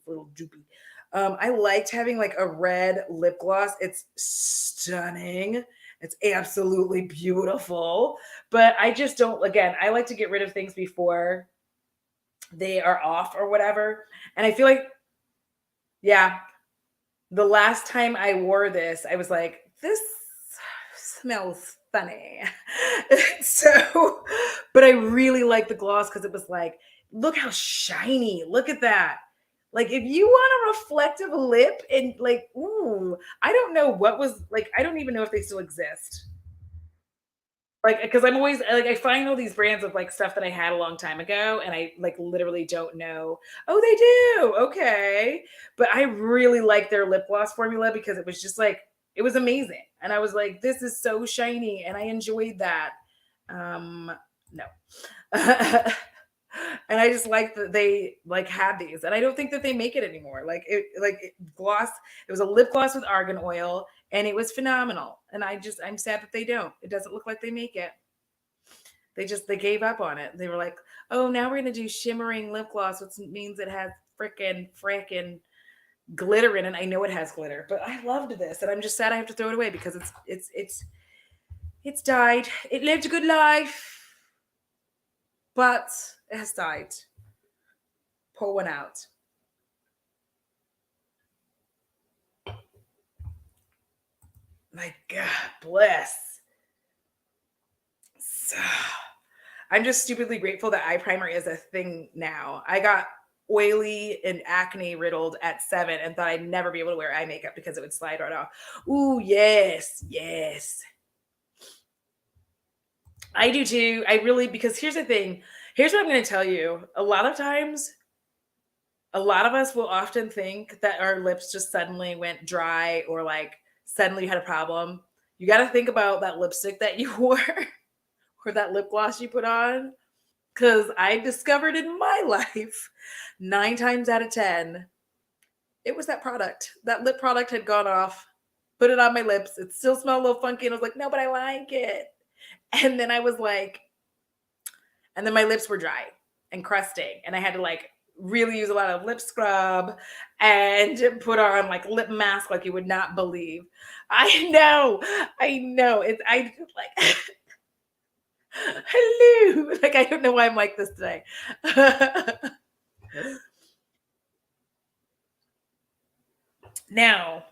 little droopy. I liked having like a red lip gloss. It's stunning. It's absolutely beautiful. But I just don't, again, I like to get rid of things before they are off or whatever. And I feel like, yeah, the last time I wore this, I was like, this smells funny. So, but I really like the gloss because it was like, look how shiny. Look at that. Like, if you want a reflective lip and like, ooh, I don't know what was like, I don't even know if they still exist. Like, because I'm always like, I find all these brands of like stuff that I had a long time ago, and I like literally don't know. Oh, they do. Okay. But I really like their lip gloss formula because it was just like, it was amazing. And I was like, this is so shiny. And I enjoyed that. No. And I just like that they like had these, and I don't think that they make it anymore. Gloss. It was a lip gloss with argan oil, and it was phenomenal. And I'm sad that they don't. It doesn't look like they make it. They gave up on it. They were like, oh, now we're gonna do shimmering lip gloss, which means it has frickin' glitter in it. I know it has glitter, but I loved this, and I'm just sad I have to throw it away because it's died. It lived a good life, but it has died. Pull one out. My God bless. So, I'm just stupidly grateful that eye primer is a thing now. I got oily and acne riddled at 7 and thought I'd never be able to wear eye makeup because it would slide right off. Ooh, yes, yes. I do too. I really, because here's the thing. Here's what I'm going to tell you. A lot of times, a lot of us will often think that our lips just suddenly went dry or like suddenly you had a problem. You got to think about that lipstick that you wore or that lip gloss you put on. Because I discovered in my life, 9 times out of 10, it was that product. That lip product had gone off, put it on my lips. It still smelled a little funky. And I was like, no, but I like it. And then I was like, and then my lips were dry and crusting. And I had to like really use a lot of lip scrub and put on like lip mask like you would not believe. I know. It's I like hello. Like I don't know why I'm like this today. Now,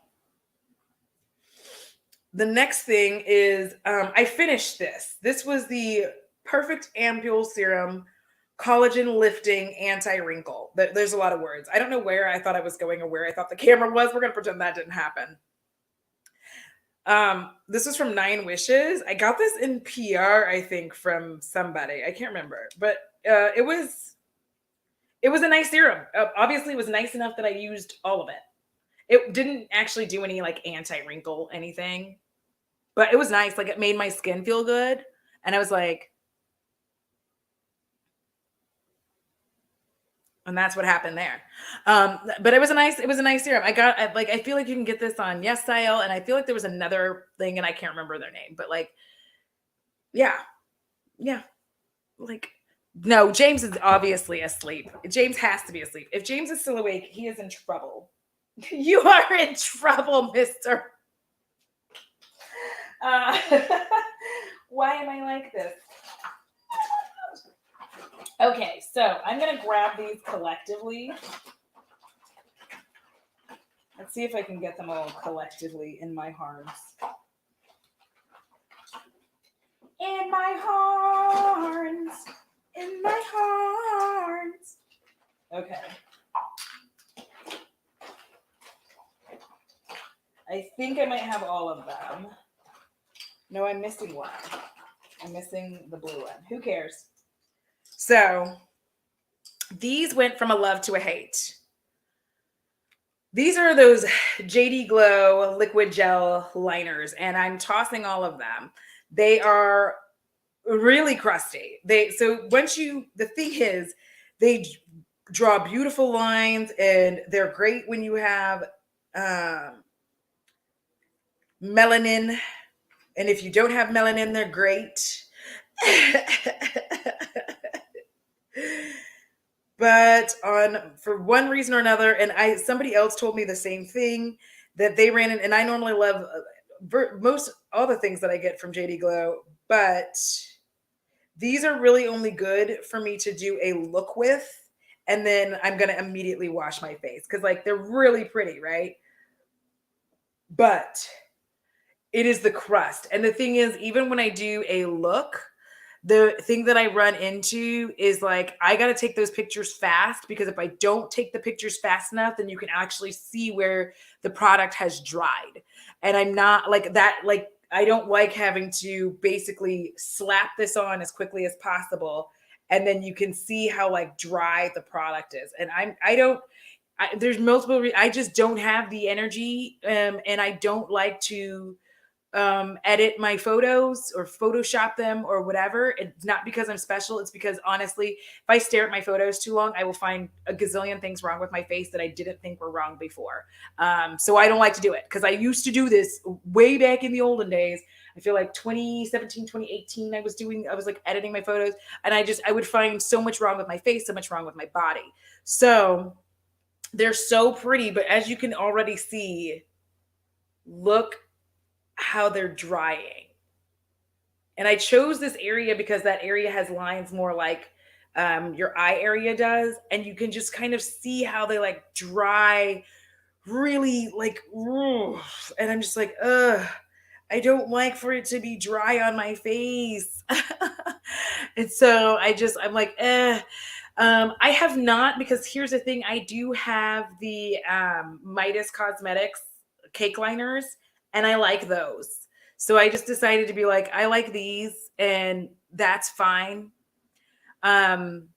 the next thing is I finished this. This was the Perfect Ampule Serum Collagen Lifting Anti-Wrinkle. There's a lot of words. I don't know where I thought I was going or where I thought the camera was. We're going to pretend that didn't happen. This was from 9 Wishes. I got this in PR, I think, from somebody. I can't remember. But it was a nice serum. Obviously, it was nice enough that I used all of it. It didn't actually do any like anti-wrinkle anything, but it was nice. Like it made my skin feel good. And I was like, and that's what happened there. But it was a nice serum. I feel like you can get this on Yes Style, and I feel like there was another thing and I can't remember their name, but like, yeah, yeah. Like, no, James is obviously asleep. James has to be asleep. If James is still awake, he is in trouble. You are in trouble, mister. Why am I like this? Okay, so I'm going to grab these collectively. Let's see if I can get them all collectively in my arms. In my arms. In my arms. Okay. I think I might have all of them. No, I'm missing one. I'm missing the blue one. Who cares? So these went from a love to a hate. These are those JD Glow liquid gel liners, and I'm tossing all of them. They are really crusty. So once the thing is, they draw beautiful lines, and they're great when you have melanin. And if you don't have melanin, they're great. But for one reason or another, and somebody else told me the same thing, that they ran in, and I normally love most all the things that I get from JD Glow, but these are really only good for me to do a look with, and then I'm gonna immediately wash my face because like they're really pretty, right? But it is the crust. And the thing is, even when I do a look, the thing that I run into is like, I got to take those pictures fast, because if I don't take the pictures fast enough, then you can actually see where the product has dried. And I'm not like that. Like, I don't like having to basically slap this on as quickly as possible. And then you can see how like dry the product is. And there's multiple, I just don't have the energy. And I don't like to edit my photos or Photoshop them or whatever. It's not because I'm special. It's because honestly, if I stare at my photos too long, I will find a gazillion things wrong with my face that I didn't think were wrong before. So I don't like to do it, because I used to do this way back in the olden days. I feel like 2017, 2018, I was like editing my photos, and I would find so much wrong with my face, so much wrong with my body. So they're so pretty, but as you can already see, look how they're drying. And I chose this area because that area has lines more like your eye area does. And you can just kind of see how they like dry really like, and I'm just like, ugh, I don't like for it to be dry on my face. And so I'm like, eh. I have not, because here's the thing, I do have the Midas Cosmetics cake liners, and I like those. So I just decided to be like, I like these, and that's fine. Um,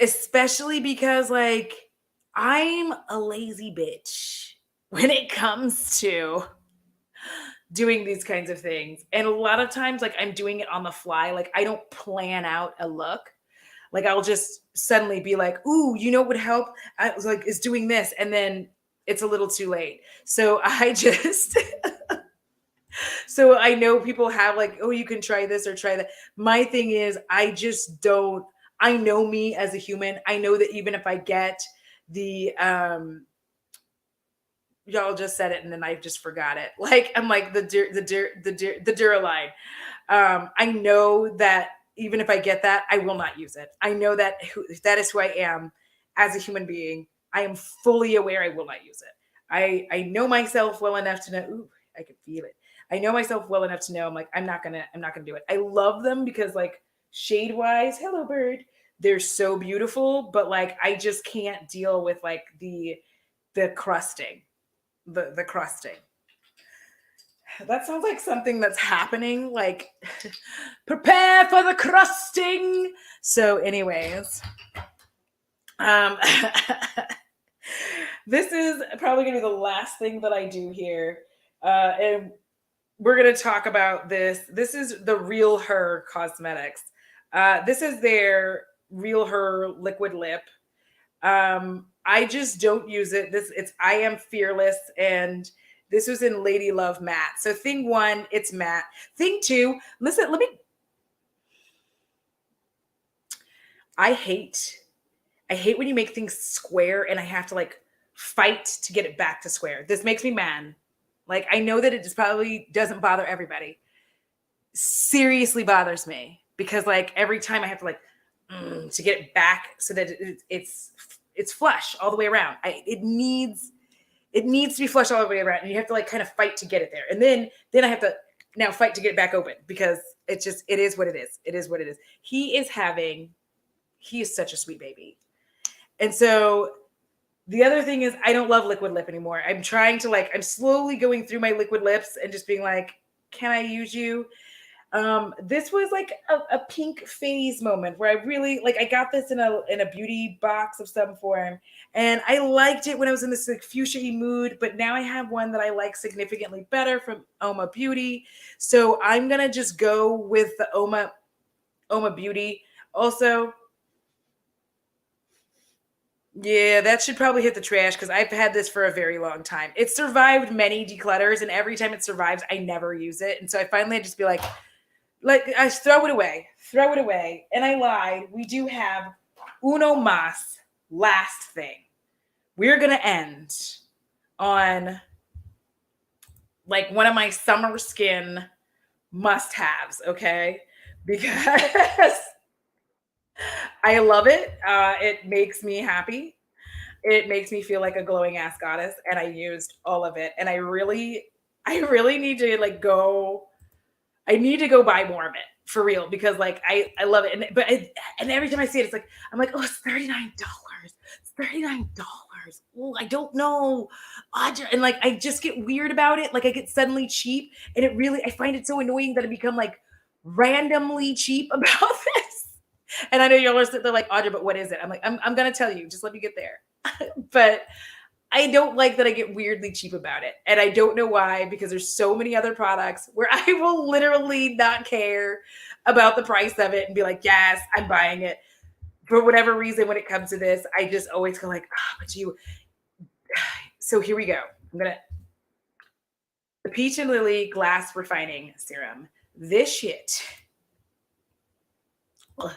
Especially because like I'm a lazy bitch when it comes to doing these kinds of things. And a lot of times, like, I'm doing it on the fly. Like, I don't plan out a look. Like, I'll just suddenly be like, ooh, you know what would help? I was like, is doing this. And then it's a little too late. So I just, so I know people have like, oh, you can try this or try that. My thing is, I just don't, I know me as a human. I know that even if I get the, y'all just said it and then I just forgot it. Like, I'm like the Duraline. I know that even if I get that, I will not use it. I know that that is who I am as a human being. I am fully aware I will not use it. I know myself well enough to know, ooh, I can feel it. I know myself well enough to know I'm like, I'm not gonna do it. I love them because like shade wise, hello bird, they're so beautiful, but like I just can't deal with like the crusting. The crusting. That sounds like something that's happening, like prepare for the crusting. So anyways, um this is probably gonna be the last thing that I do here, and we're gonna talk about this is the Real Her Cosmetics. This is their Real Her liquid lip. I just don't use it. It's I Am Fearless, and this was in Lady Love Matte. So thing one, it's matte. Thing two, listen, I hate when you make things square and I have to like fight to get it back to square. This makes me mad. Like, I know that it just probably doesn't bother everybody. Seriously bothers me, because like every time I have to like to get it back so that it's flush all the way around. It needs to be flush all the way around, and you have to like kind of fight to get it there. And then I have to now fight to get it back open, because it is what it is. It is what it is. He is such a sweet baby. And so the other thing is, I don't love liquid lip anymore. I'm trying to like, I'm slowly going through my liquid lips and just being like, can I use you? This was like a pink phase moment where I really like, I got this in a beauty box of some form, and I liked it when I was in this like fuchsia mood, but now I have one that I like significantly better from Oma Beauty. So I'm gonna just go with the Oma Beauty. Also, yeah, that should probably hit the trash because I've had this for a very long time. It survived many declutters, and every time it survives, I never use it. And so I finally just be like I throw it away, throw it away. And I lied. We do have uno mas, last thing. We're gonna end on like one of my summer skin must-haves, okay? Because I love it. It makes me happy. It makes me feel like a glowing ass goddess, and I used all of it. And I really need to like go. I need to go buy more of it for real because like I love it. And every time I see it, it's like I'm like, oh, it's $39. It's $39. Oh, I don't know, Audra, and like I just get weird about it. Like I get suddenly cheap, and I find it so annoying that I become like randomly cheap about this. And I know y'all are sitting there like, Audra, but what is it? I'm like, I'm gonna tell you. Just let me get there. But I don't like that I get weirdly cheap about it. And I don't know why, because there's so many other products where I will literally not care about the price of it and be like, yes, I'm buying it. For whatever reason, when it comes to this, I just always go like, but you. So here we go. The Peach and Lily Glass Refining Serum. This shit. Ugh.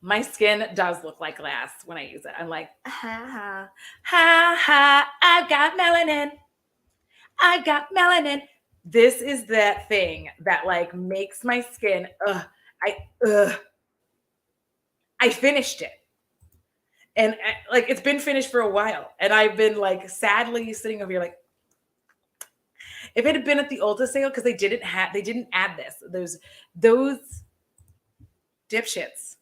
My skin does look like glass when I use it. I'm like, ha, I've got melanin. I've got melanin. This is that thing that like makes my skin, I finished it. And like, it's been finished for a while. And I've been like sadly sitting over here like, if it had been at the Ulta sale, because they didn't add this. Those dipshits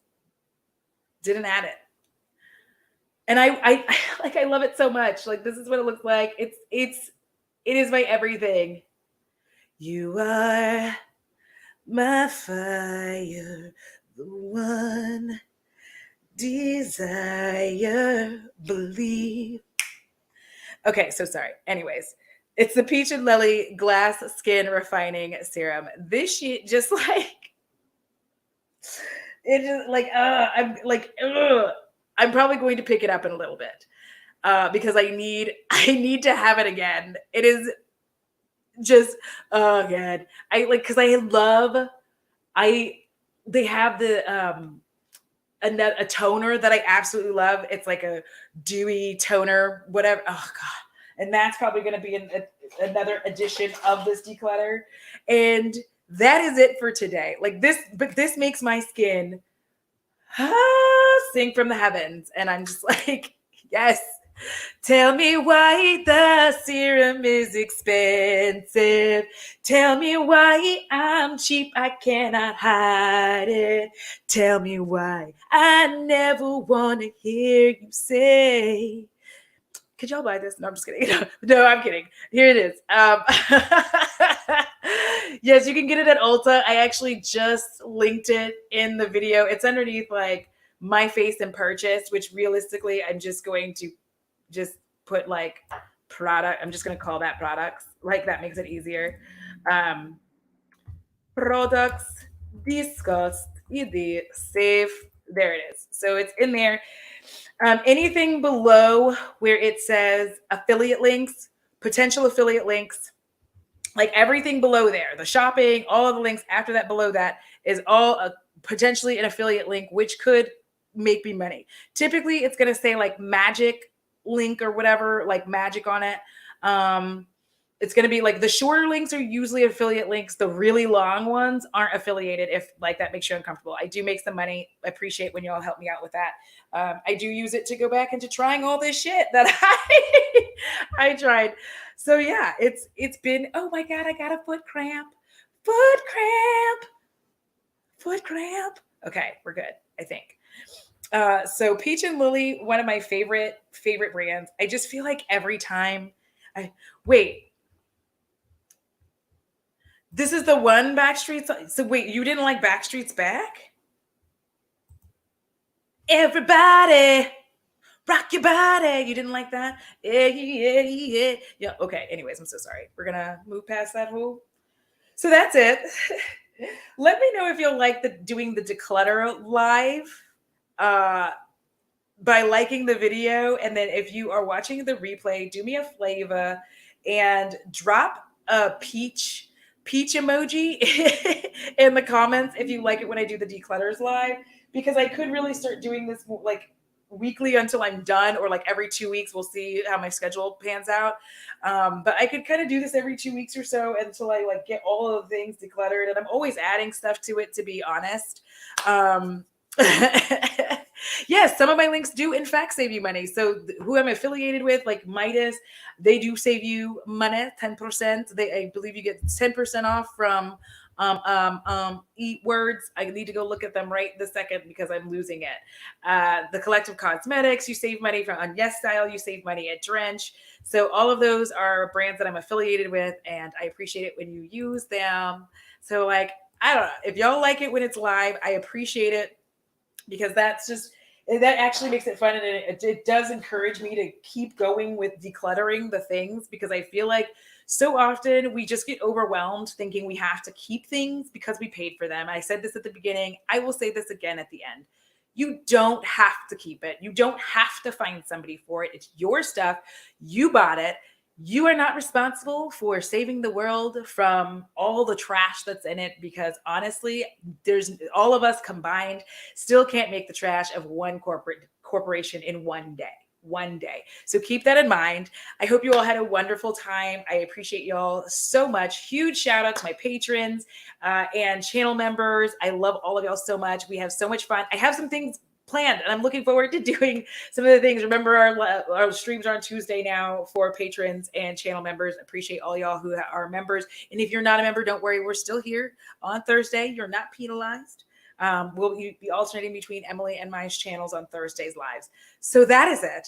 didn't add it. And I like, I love it so much. Like, this is what it looks like. It is my everything. You are my fire, the one desire, believe. Okay, so sorry. Anyways, it's the Peach and Lily Glass Skin Refining Serum. This shit just like, it is like, I'm like, I'm probably going to pick it up in a little bit because I need to have it again. It is just, oh god, I like, because they have the a toner that I absolutely love. It's like a dewy toner, whatever. Oh god, and that's probably going to be another edition of this declutter. And that is it for today. Like this, but this makes my skin sing from the heavens, and I'm just like, yes. Tell me why the serum is expensive. Tell me why I'm cheap. I cannot hide it. Tell me why I never want to hear you say, could y'all buy this? No, I'm just kidding. No, I'm kidding. Here it is. Yes, you can get it at Ulta. I actually just linked it in the video. It's underneath like my face and purchase, which realistically, I'm just going to just put like product. I'm just going to call that products. Like that makes it easier. Products discussed. Save. There it is. So it's in there. Anything below where it says affiliate links, potential affiliate links, like everything below there, the shopping, all of the links after that, below that is all potentially an affiliate link, which could make me money. Typically, it's going to say like magic link or whatever, like magic on it. It's going to be like the shorter links are usually affiliate links. The really long ones aren't affiliated if like that makes you uncomfortable. I do make some money. I appreciate when y'all help me out with that. I do use it to go back into trying all this shit that I tried. So yeah, it's been, oh my God, I got a foot cramp. Okay, we're good, I think. So Peach and Lily, one of my favorite brands. I just feel like every time This is the one Backstreet's. So wait, you didn't like Backstreet's Back? Everybody, rock your body. You didn't like that? Yeah, yeah, yeah. Yeah. Okay. Anyways, I'm so sorry. We're gonna move past that whole. So that's it. Let me know if you'll like doing the declutter live. By liking the video. And then if you are watching the replay, do me a flavor and drop a peach emoji in the comments if you like it when I do the declutters live, because I could really start doing this like weekly until I'm done, or like every 2 weeks. We'll see how my schedule pans out. But I could kind of do this every 2 weeks or so until I like get all of the things decluttered. And I'm always adding stuff to it, to be honest. Yes, some of my links do in fact save you money. So who I'm affiliated with, like Midas, they do save you money, 10%. I believe you get 10% off from Eat Words. I need to go look at them right this second because I'm losing it. The Collective Cosmetics, you save money from on Yes Style, you save money at Drench. So all of those are brands that I'm affiliated with, and I appreciate it when you use them. So like, I don't know, if y'all like it when it's live, I appreciate it, because that actually makes it fun, and it does encourage me to keep going with decluttering the things, because I feel like so often we just get overwhelmed thinking we have to keep things because we paid for them. I said this at the beginning. I will say this again at the end. You don't have to keep it. You don't have to find somebody for it. It's your stuff. You bought it. You are not responsible for saving the world from all the trash that's in it, because honestly, there's all of us combined still can't make the trash of one corporation in one day. One day. So keep that in mind. I hope you all had a wonderful time. I appreciate y'all so much. Huge shout out to my patrons and channel members. I love all of y'all so much. We have so much fun. I have some things planned, and I'm looking forward to doing some of the things. Remember, our streams are on Tuesday now for patrons and channel members. Appreciate all y'all who are members. And if you're not a member, don't worry. We're still here on Thursday. You're not penalized. We'll be alternating between Emily and my channels on Thursdays lives. So that is it.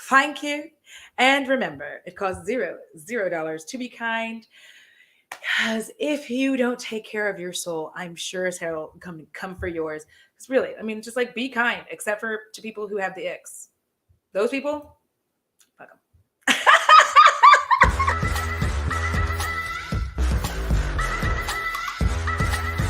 Thank you. And remember, it costs $0 to be kind. Because if you don't take care of your soul, I'm sure as hell come for yours. It's really, I mean, just like be kind, except for to people who have the icks. Those people, fuck them.